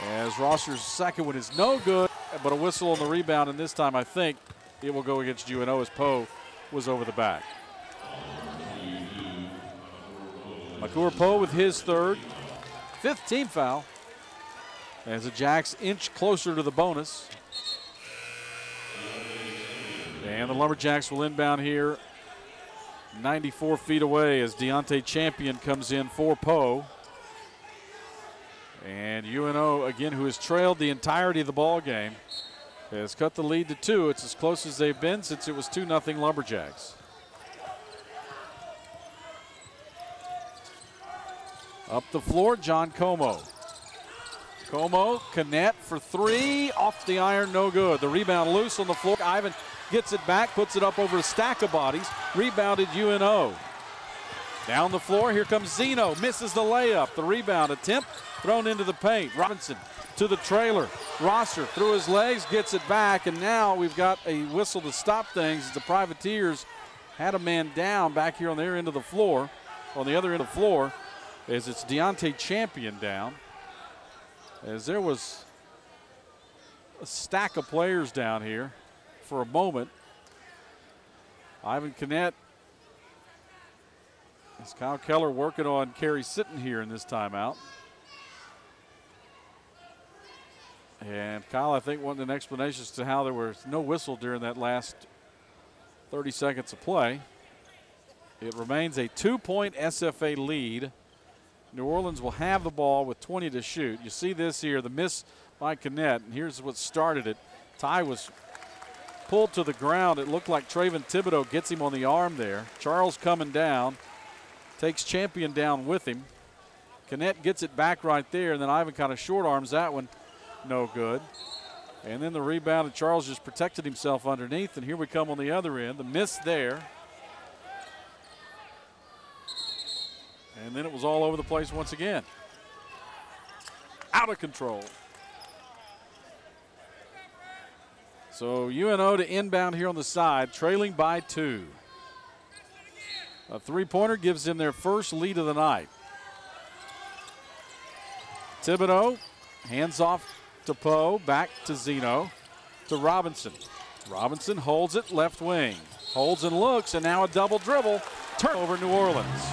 As Rosser's second one is no good, but a whistle on the rebound, and this time I think it will go against UNO as Poe was over the back. Makur Poe with his third. 5th team foul as the Jacks inch closer to the bonus. And the Lumberjacks will inbound here 94 feet away as Deontay Champion comes in for Poe. And UNO, again, who has trailed the entirety of the ball game, has cut the lead to 2. It's as close as they've been since it was 2-0 Lumberjacks. Up the floor, John Como. Como, Canet for 3, off the iron, no good. The rebound loose on the floor. Ivan gets it back, puts it up over a stack of bodies. Rebounded UNO. Down the floor, here comes Zeno, misses the layup. The rebound attempt thrown into the paint. Robinson to the trailer. Rosser through his legs, gets it back, and now we've got a whistle to stop things as the Privateers had a man down back here on their end of the floor. On the other end of the floor, as it's Deontay Champion down, as there was a stack of players down here for a moment. Ivan Canet, as Kyle Keller working on Kerry Sitton here in this timeout. And Kyle, I think, wanted an explanation as to how there was no whistle during that last 30 seconds of play. It remains a 2-point SFA lead. New Orleans will have the ball with 20 to shoot. You see this here, the miss by Canet, and here's what started it. Ty was pulled to the ground. It looked like Traven Thibodeau gets him on the arm there. Charles coming down, takes Champion down with him. Canet gets it back right there, and then Ivan kind of short arms that one. No good. And then the rebound, and Charles just protected himself underneath, and here we come on the other end. The miss there. And then it was all over the place once again. Out of control. So UNO to inbound here on the side, trailing by 2. A 3-pointer gives them their first lead of the night. Thibodeau, hands off to Poe, back to Zeno, to Robinson. Robinson holds it, left wing. Holds and looks, and now a double dribble. Turnover New Orleans.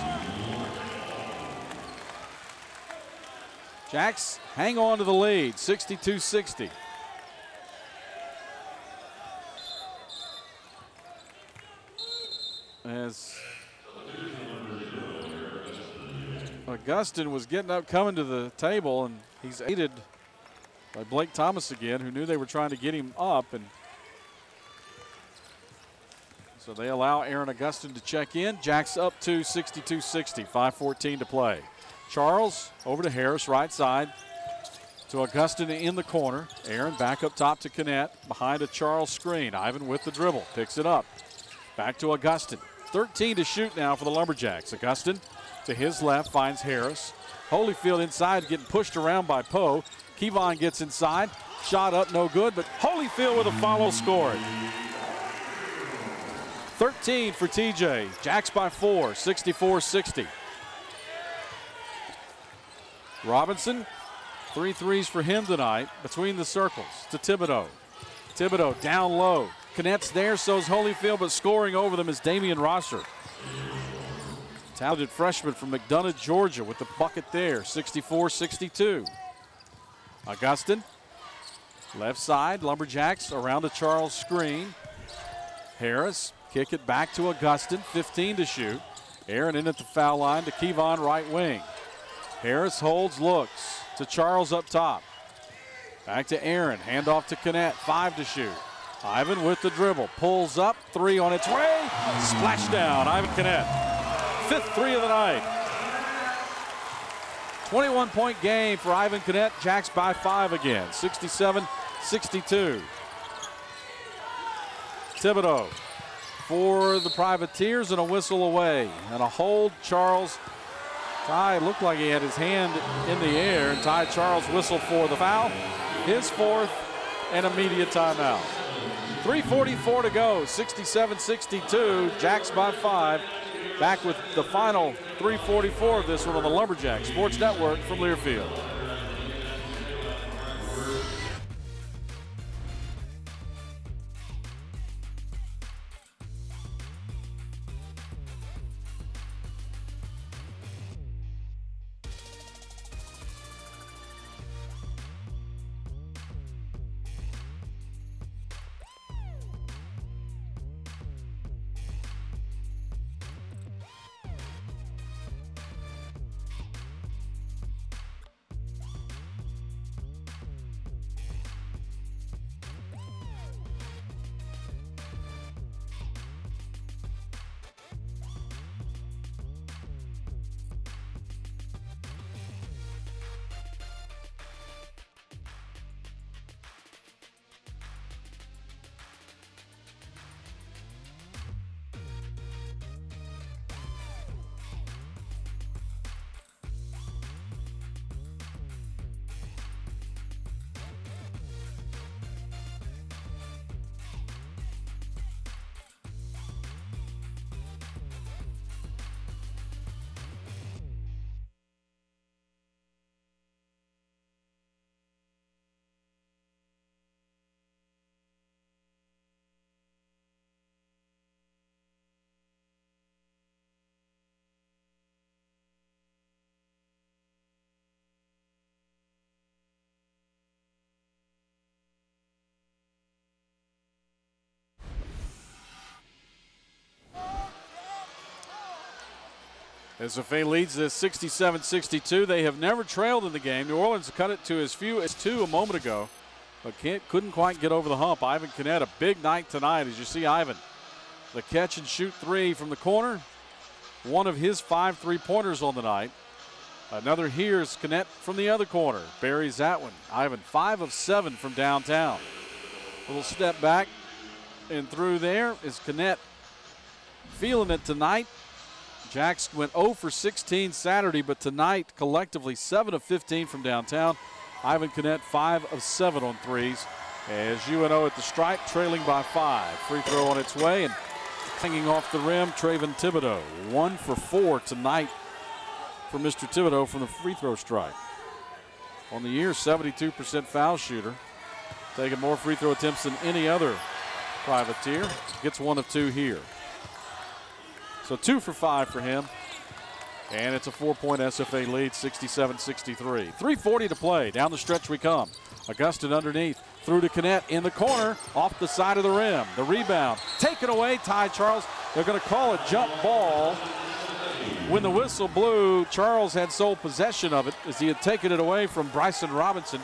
Jacks hang on to the lead, 62-60. As Augustin was getting up, coming to the table, and he's aided by Blake Thomas again, who knew they were trying to get him up, and so they allow Aaron Augustin to check in. Jacks up to 62-60, 5:14 to play. Charles over to Harris, right side to Augustin in the corner. Aaron back up top to Canet, behind a Charles screen. Ivan with the dribble, picks it up. Back to Augustin. 13 to shoot now for the Lumberjacks. Augustin to his left, finds Harris. Holyfield inside, getting pushed around by Poe. Kevon gets inside, Shot up, no good, but Holyfield with a follow scored. 13 for TJ. Jacks by 4, 64-60. Robinson, 3 threes for him tonight between the circles to Thibodeau. Thibodeau down low. Connects there, so's Holyfield, but scoring over them is Damian Rosser. Talented freshman from McDonough, Georgia with the bucket there, 64-62. Augustin, left side, Lumberjacks around the Charles screen. Harris, kick it back to Augustin, 15 to shoot. Aaron in at the foul line to Kevon, right wing. Harris holds, looks to Charles up top. Back to Aaron, handoff to Connett, 5 to shoot. Ivan with the dribble, pulls up, 3 on its way, splashdown, Ivan Connett. 5th 3 of the night. 21-point game for Ivan Connett, Jacks by 5 again, 67-62. Thibodeau for the Privateers and a whistle away. And a hold, Charles. Ty looked like he had his hand in the air, and Ty Charles whistled for the foul. His 4th and immediate timeout. 3:44 to go, 67-62, Jacks by 5. Back with the final 3:44 of this one on the Lumberjack Sports Network from Learfield. SFA leads this 67-62. They have never trailed in the game. New Orleans cut it to as few as 2 a moment ago, but couldn't quite get over the hump. Ivan Connett, a big night tonight as you see Ivan. The catch and shoot 3 from the corner. One of his 5 3-pointers on the night. Another here's Connett from the other corner. Buries that one. Ivan 5 of 7 from downtown. Little step back and through there is Connett. Feeling it tonight. Jacks went 0 for 16 Saturday, but tonight collectively 7 of 15 from downtown. Ivan Connett 5 of 7 on threes. As UNO at the stripe, trailing by 5. Free throw on its way and hanging off the rim, Trayvon Thibodeau. 1 for 4 tonight for Mr. Thibodeau from the free throw stripe. On the year, 72% foul shooter. Taking more free throw attempts than any other Privateer. Gets 1 of 2 here. So 2 for 5 for him. And it's a 4-point SFA lead, 67-63. 3:40 to play. Down the stretch we come. Augustin underneath. Through to Connett in the corner. Off the side of the rim. The rebound. Taken away. Ty Charles. They're going to call a jump ball. When the whistle blew, Charles had sole possession of it as he had taken it away from Bryson Robinson.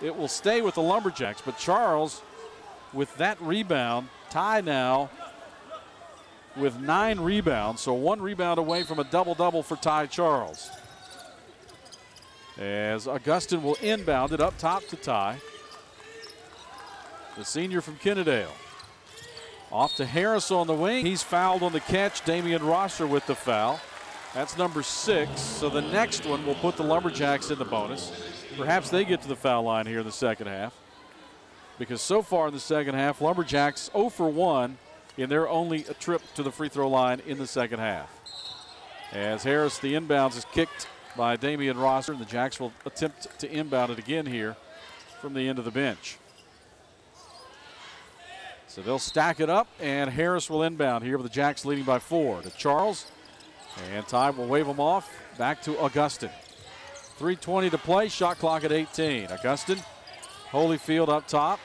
It will stay with the Lumberjacks. But Charles, with that rebound, Ty now with 9 rebounds, so 1 rebound away from a double-double for Ty Charles. As Augustin will inbound it up top to Ty. The senior from Kennedale. Off to Harris on the wing. He's fouled on the catch. Damian Rosser with the foul. That's number 6, so the next one will put the Lumberjacks in the bonus. Perhaps they get to the foul line here in the second half. because so far in the second half, Lumberjacks 0 for 1 in their only trip to the free throw line in the second half. As Harris, the inbounds, is kicked by Damian Rosser, and the Jacks will attempt to inbound it again here from the end of the bench. So they'll stack it up, and Harris will inbound here with the Jacks leading by 4 to Charles. And Ty will wave them off back to Augustin. 3:20 to play, shot clock at 18. Augustin, Holyfield up top,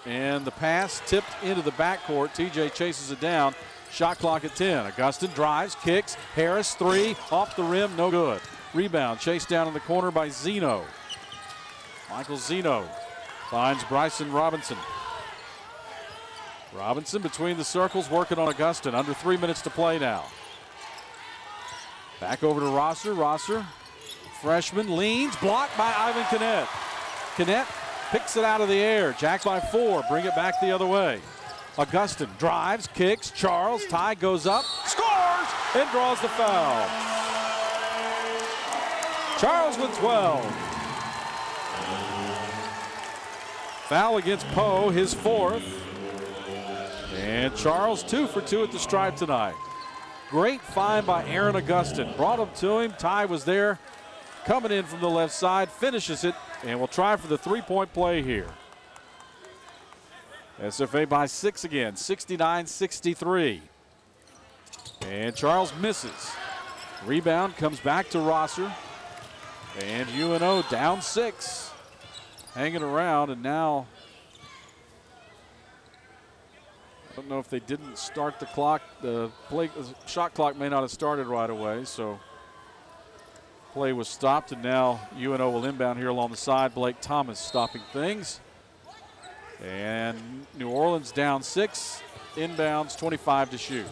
and the pass tipped into the backcourt. TJ chases it down, shot clock at 10. Augustin drives, kicks, Harris, 3, off the rim, no good. Rebound, chased down in the corner by Zeno. Michael Zeno finds Bryson Robinson. Robinson between the circles, working on Augustin. Under 3 minutes to play now. Back over to Rosser. Rosser, freshman, leans, blocked by Ivan Kinnett. Kinnett picks it out of the air. Jacks by 4, bring it back the other way. Augustin drives, kicks, Charles, Ty goes up, scores, and draws the foul. Charles with 12. Foul against Poe, his 4th. And Charles 2 for 2 at the stripe tonight. Great find by Aaron Augustin. Brought him to him. Ty was there. Coming in from the left side. Finishes it. And we'll try for the three-point play here. SFA by 6 again. 69-63. And Charles misses. Rebound comes back to Rosser. And UNO down 6. Hanging around, and now I don't know if they didn't start the clock. The shot clock may not have started right away, so play was stopped, and now UNO will inbound here along the side. Blake Thomas stopping things. And New Orleans down 6, inbounds, 25 to shoot.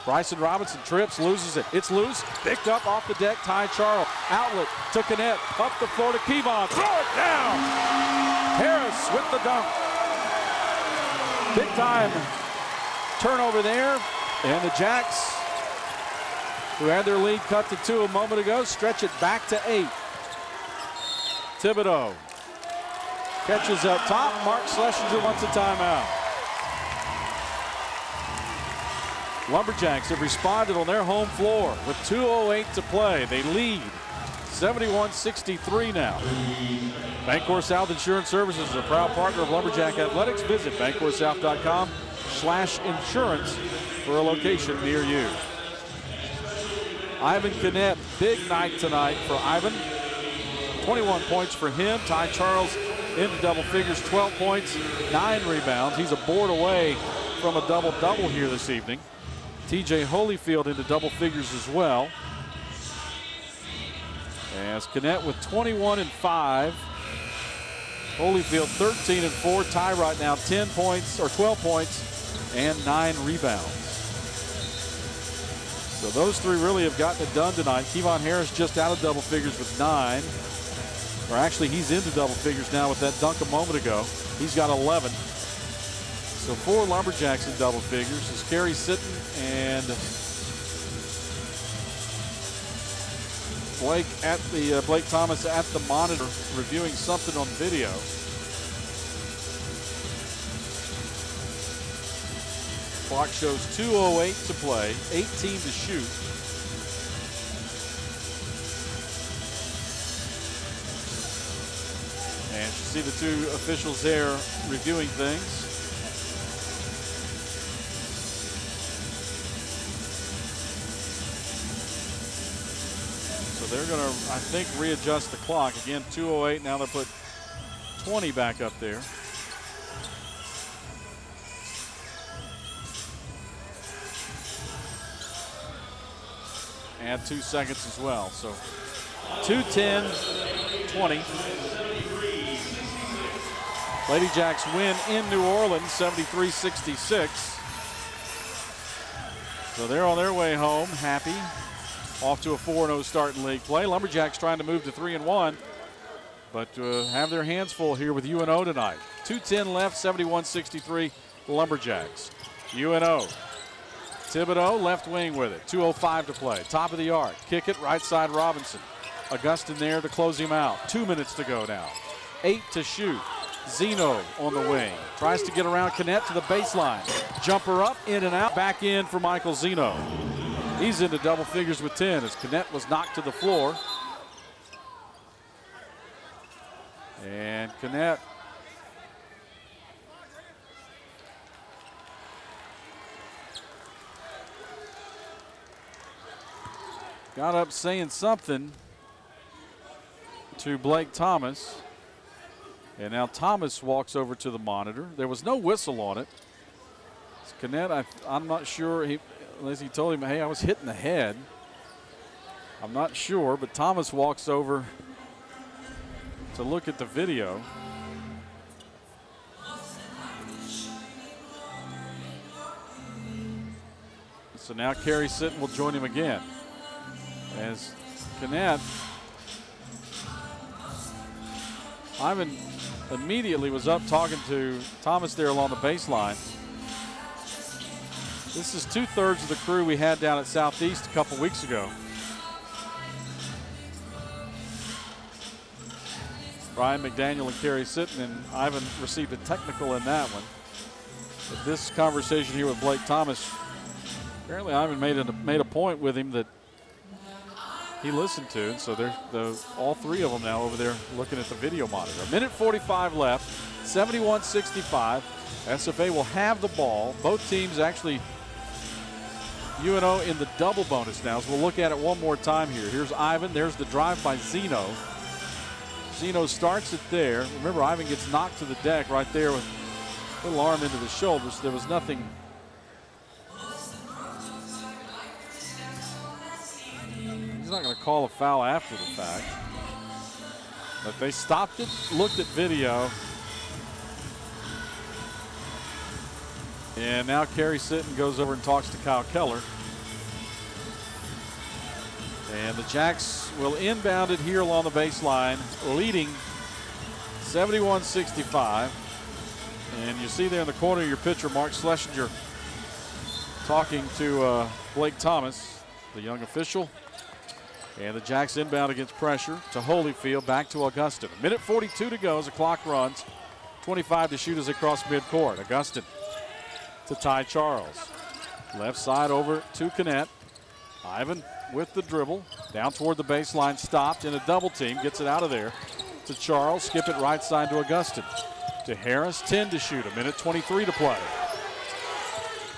Bryson Robinson trips, loses it. It's loose, picked up off the deck, Ty Charles. Outlet to Kinnett, up the floor to Kevon. Throw it down! Harris with the dunk. Big time turnover there, and the Jacks, who had their lead cut to 2 a moment ago, stretch it back to 8. Thibodeau catches up top. Mark Schlesinger wants a timeout. Lumberjacks have responded on their home floor with 2:08 to play. They lead 71-63 now. Bancorp South Insurance Services is a proud partner of Lumberjack Athletics. Visit bancorpsouth.com/insurance for a location near you. Ivan Kinnett, big night tonight for Ivan. 21 points for him. Ty Charles into double figures, 12 points, 9 rebounds. He's a board away from a double-double here this evening. TJ Holyfield into double figures as well. As Kinnett with 21 and 5. Holyfield 13 and 4. Ty right now 10 points or 12 points and 9 rebounds. So those three really have gotten it done tonight. Kevon Harris just out of double figures with 9. Or actually, he's into double figures now with that dunk a moment ago. He's got 11. So 4 Lumberjacks in double figures. As Kerry Sitton and Blake Thomas at the monitor reviewing something on video. Clock shows 2:08 to play, 18 to shoot. And you see the 2 officials there reviewing things. So they're going to, I think, readjust the clock. Again, 2:08. Now they'll put 20 back up there. Add 2 seconds as well. So 2:10-20. Lady Jacks win in New Orleans, 73-66. So they're on their way home, happy. Off to a 4-0 start in league play. Lumberjacks trying to move to 3-1, but have their hands full here with UNO tonight. 2:10 left, 71-63 Lumberjacks. UNO. Thibodeau left wing with it. 2:05 to play. Top of the arc. Kick it right side Robinson. Augustin there to close him out. 2 minutes to go now. 8 to shoot. Zeno on the wing. Tries to get around Kinnett to the baseline. Jumper up, in and out, back in for Michael Zeno. He's into double figures with 10 as Kinnett was knocked to the floor. And Kinnett got up saying something to Blake Thomas. And now Thomas walks over to the monitor. There was no whistle on it. Kinnett, I'm not sure. Unless he told him, hey, I was hit in the head. I'm not sure, but Thomas walks over to look at the video. So now Kerry Sitton will join him again. As Kinnett, Ivan immediately was up talking to Thomas there along the baseline. This is 2/3 of the crew we had down at Southeast a couple weeks ago. Brian McDaniel and Kerry Sitton, and Ivan received a technical in that one. But this conversation here with Blake Thomas, apparently Ivan made a point with him that he listened to, and so they're all three of them now over there looking at the video monitor. 1:45 left, 71-65. SFA will have the ball. Both teams actually, UNO in the double bonus now, so we'll look at it one more time here. Here's Ivan, there's the drive by Zeno. Zeno starts it there. Remember, Ivan gets knocked to the deck right there with a little arm into the shoulders. So there was nothing. He's not going to call a foul after the fact. But they stopped it, looked at video. And now Kerry Sitton goes over and talks to Kyle Keller. And the Jacks will inbound it here along the baseline, leading 71-65. And you see there in the corner of your picture, Mark Schlesinger talking to Blake Thomas, the young official. And the Jacks inbound against pressure to Holyfield, back to Augustin. 1:42 to go as the clock runs. 25 to shoot as they cross midcourt. Augustin to Ty Charles. Left side over to Kinnett. Ivan with the dribble. Down toward the baseline, stopped in a double team. Gets it out of there to Charles. Skip it right side to Augustin. To Harris, 10 to shoot. 1:23 to play.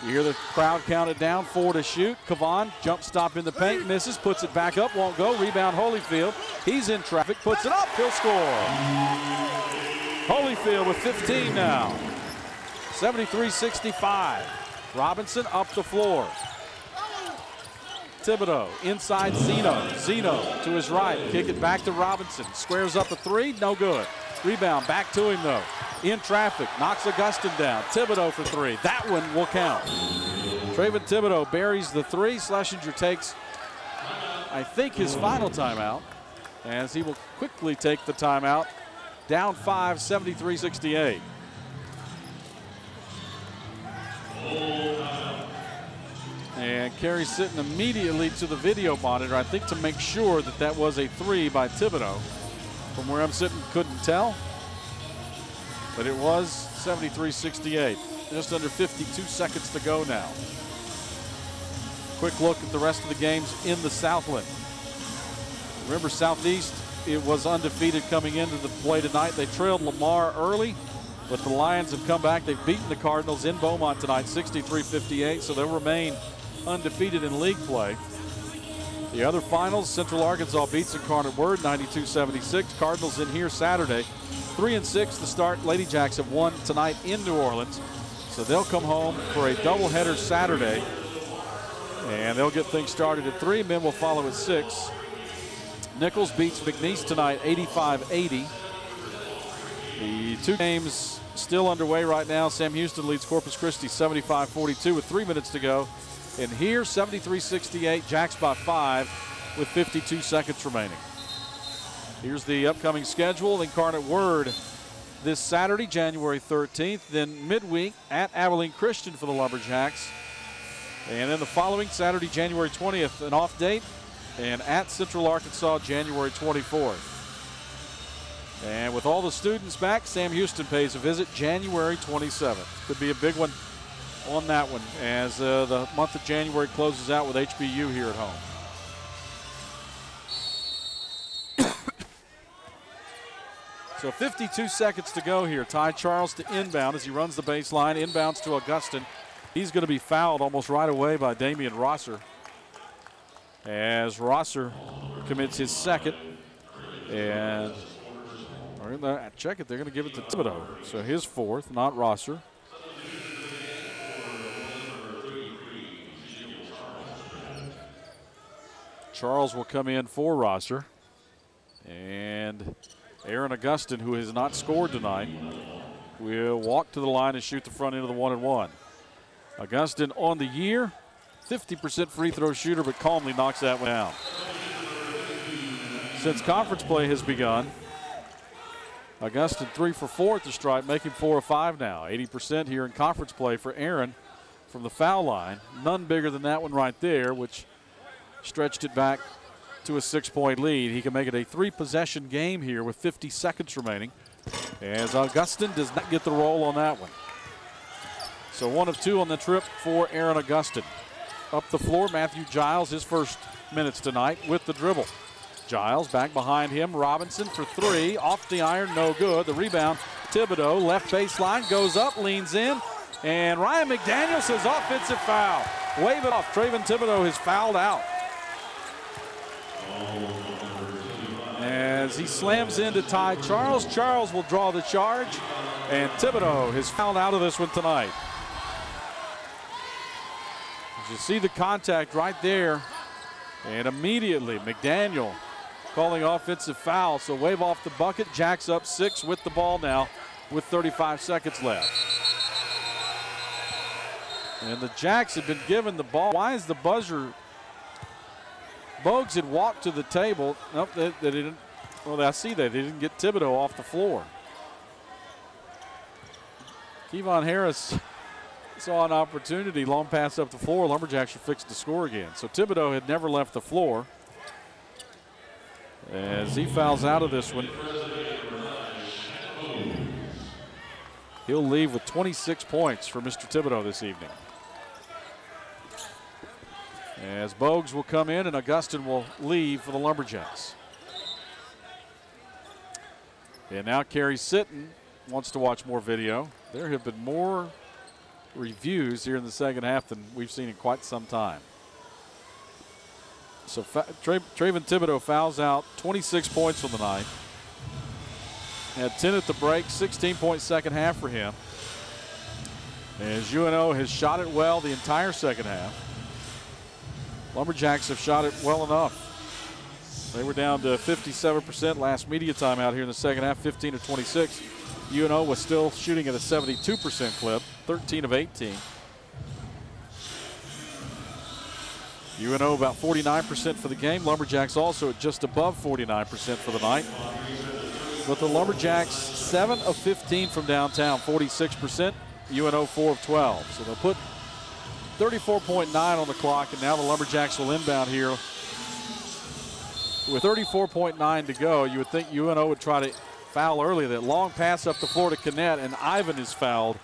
You hear the crowd count it down, 4 to shoot. Kavan, jump stop in the paint, misses, puts it back up, won't go. Rebound Holyfield. He's in traffic, puts it up, he'll score. Holyfield with 15 now. 73-65. Robinson up the floor. Thibodeau inside Zeno. Zeno to his right. Kick it back to Robinson. Squares up a three, no good. Rebound back to him though. In traffic, knocks Augustin down. Thibodeau for three. That one will count. Traven Thibodeau buries the three. Schlesinger takes, I think, his final timeout, as he will quickly take the timeout. Down 5, 73-68. And Kerry Sitton immediately to the video monitor, I think to make sure that that was a three by Thibodeau. From where I'm sitting, couldn't tell. But it was 73-68. Just under 52 seconds to go now. Quick look at the rest of the games in the Southland. Remember, Southeast, it was undefeated coming into the play tonight. They trailed Lamar early, but the Lions have come back. They've beaten the Cardinals in Beaumont tonight, 63-58, so they'll remain undefeated in league play. The other finals, Central Arkansas beats Incarnate Word 92-76. Cardinals in here Saturday. 3-6 to start. Lady Jacks have won tonight in New Orleans. So they'll come home for a doubleheader Saturday. And they'll get things started at 3. Men will follow at 6. Nichols beats McNeese tonight 85-80. The two games still underway right now. Sam Houston leads Corpus Christi 75-42 with 3 minutes to go. And here, 73-68, Jacks by 5 with 52 seconds remaining. Here's the upcoming schedule. Incarnate Word this Saturday, January 13th. Then midweek at Abilene Christian for the Lumberjacks. And then the following Saturday, January 20th, an off date. And at Central Arkansas, January 24th. And with all the students back, Sam Houston pays a visit January 27th. Could be a big one on that one as the month of January closes out with HBU here at home. So 52 seconds to go here. Ty Charles to inbound as he runs the baseline. Inbounds to Augustin. He's going to be fouled almost right away by Damian Rosser. As Rosser commits his second. And check it, they're going to give it to Thibodeau. So his fourth, not Rosser. Charles will come in for Rosser. And Aaron Augustin, who has not scored tonight, will walk to the line and shoot the front end of the 1-and-1. Augustin on the year, 50% free throw shooter, but calmly knocks that one down. Since conference play has begun, Augustin 3 for 4 at the stripe, making 4 of 5 now. 80% here in conference play for Aaron from the foul line. None bigger than that one right there, which stretched it back to a 6-point lead. He can make it a 3-possession game here with 50 seconds remaining, as Augustin does not get the roll on that one. So 1 of 2 on the trip for Aaron Augustin. Up the floor, Matthew Giles, his first minutes tonight with the dribble. Giles back behind him. Robinson for 3. Off the iron, no good. The rebound, Thibodeau, left baseline, goes up, leans in. And Ryan McDaniel says offensive foul. Wave it off. Traven Thibodeau is fouled out. As he slams into Ty Charles. Charles will draw the charge. And Thibodeau is fouled out of this one tonight. As you see the contact right there. And immediately McDaniel calling offensive foul, so wave off the bucket. Jacks up 6 with the ball now with 35 seconds left. And the Jacks have been given the ball. Why is the buzzer? Bogues had walked to the table. Nope, they didn't. Well, I see that. They didn't get Thibodeau off the floor. Kevon Harris saw an opportunity. Long pass up the floor. Lumberjacks are fixed to score again. So Thibodeau had never left the floor. As he fouls out of this one, he'll leave with 26 points for Mr. Thibodeau this evening. As Bogues will come in and Augustin will leave for the Lumberjacks. And now Kerry Sitton wants to watch more video. There have been more reviews here in the second half than we've seen in quite some time. So Traven Thibodeau fouls out, 26 points on the night. Had 10 at the break, 16-point second half for him. As UNO has shot it well the entire second half. Lumberjacks have shot it well enough. They were down to 57% last media time out here in the second half, 15 of 26. UNO was still shooting at a 72% clip, 13 of 18. UNO about 49% for the game. Lumberjacks also at just above 49% for the night. But the Lumberjacks 7 of 15 from downtown, 46%. UNO 4 of 12. So they'll put 34.9 on the clock, and now the Lumberjacks will inbound here. With 34.9 to go, you would think UNO would try to foul early. That long pass up the floor to Kinnett, and Ivan is fouled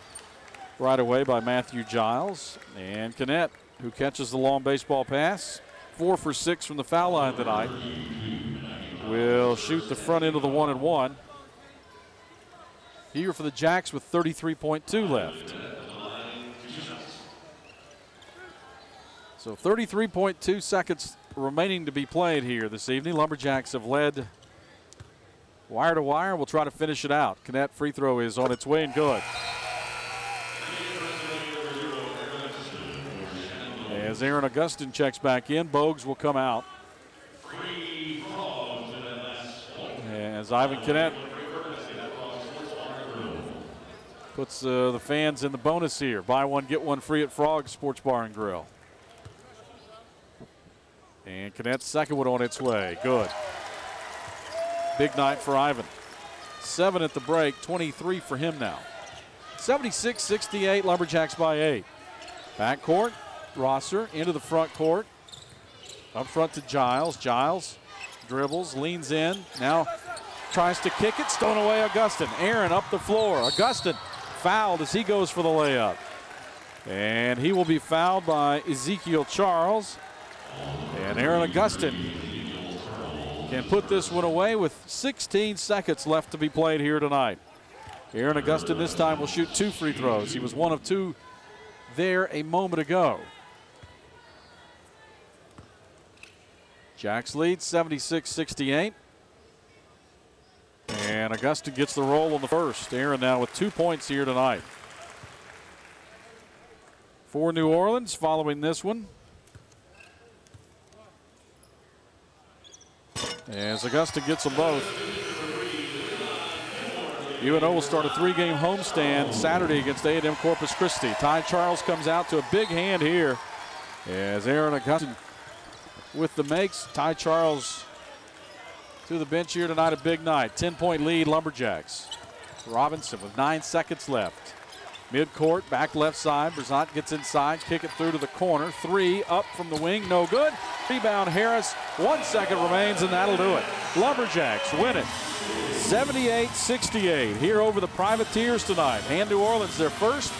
right away by Matthew Giles. And Kinnett, who catches the long baseball pass, 4 for 6 from the foul line tonight, will shoot the front end of the 1-and-1. Here for the Jacks with 33.2 left. So 33.2 seconds remaining to be played here this evening. Lumberjacks have led wire to wire. We'll try to finish it out. Kinnett free throw is on its way and good. As Aaron Augustin checks back in, Bogues will come out. As Ivan Kinnett puts the fans in the bonus here. Buy one, get one free at Frog Sports Bar and Grill. And Kinnett's second one on its way. Good. Big night for Ivan. 7 at the break, 23 for him now. 76-68, Lumberjacks by 8. Backcourt. Rosser into the front court. Up front to Giles. Giles dribbles, leans in. Now tries to kick it, stolen away Augustin. Aaron up the floor. Augustin fouled as he goes for the layup. And he will be fouled by Ezekiel Charles. And Aaron Augustin can put this one away with 16 seconds left to be played here tonight. Aaron Augustin this time will shoot 2 free throws. He was 1 of 2 there a moment ago. Jacks lead 76-68. And Augustin gets the roll on the first. Aaron now with 2 points here tonight. For New Orleans following this one. As Augustin gets them both. UNO will start a 3-game homestand Saturday against A&M Corpus Christi. Ty Charles comes out to a big hand here as Aaron Augustin with the makes. Ty Charles to the bench here tonight, a big night. 10-point lead, Lumberjacks. Robinson with 9 seconds left. Midcourt, back left side. Brazant gets inside, kick it through to the corner. 3 up from the wing, no good. Rebound Harris, 1 second remains, and that'll do it. Lumberjacks win it 78-68 here over the Privateers tonight. And New Orleans their first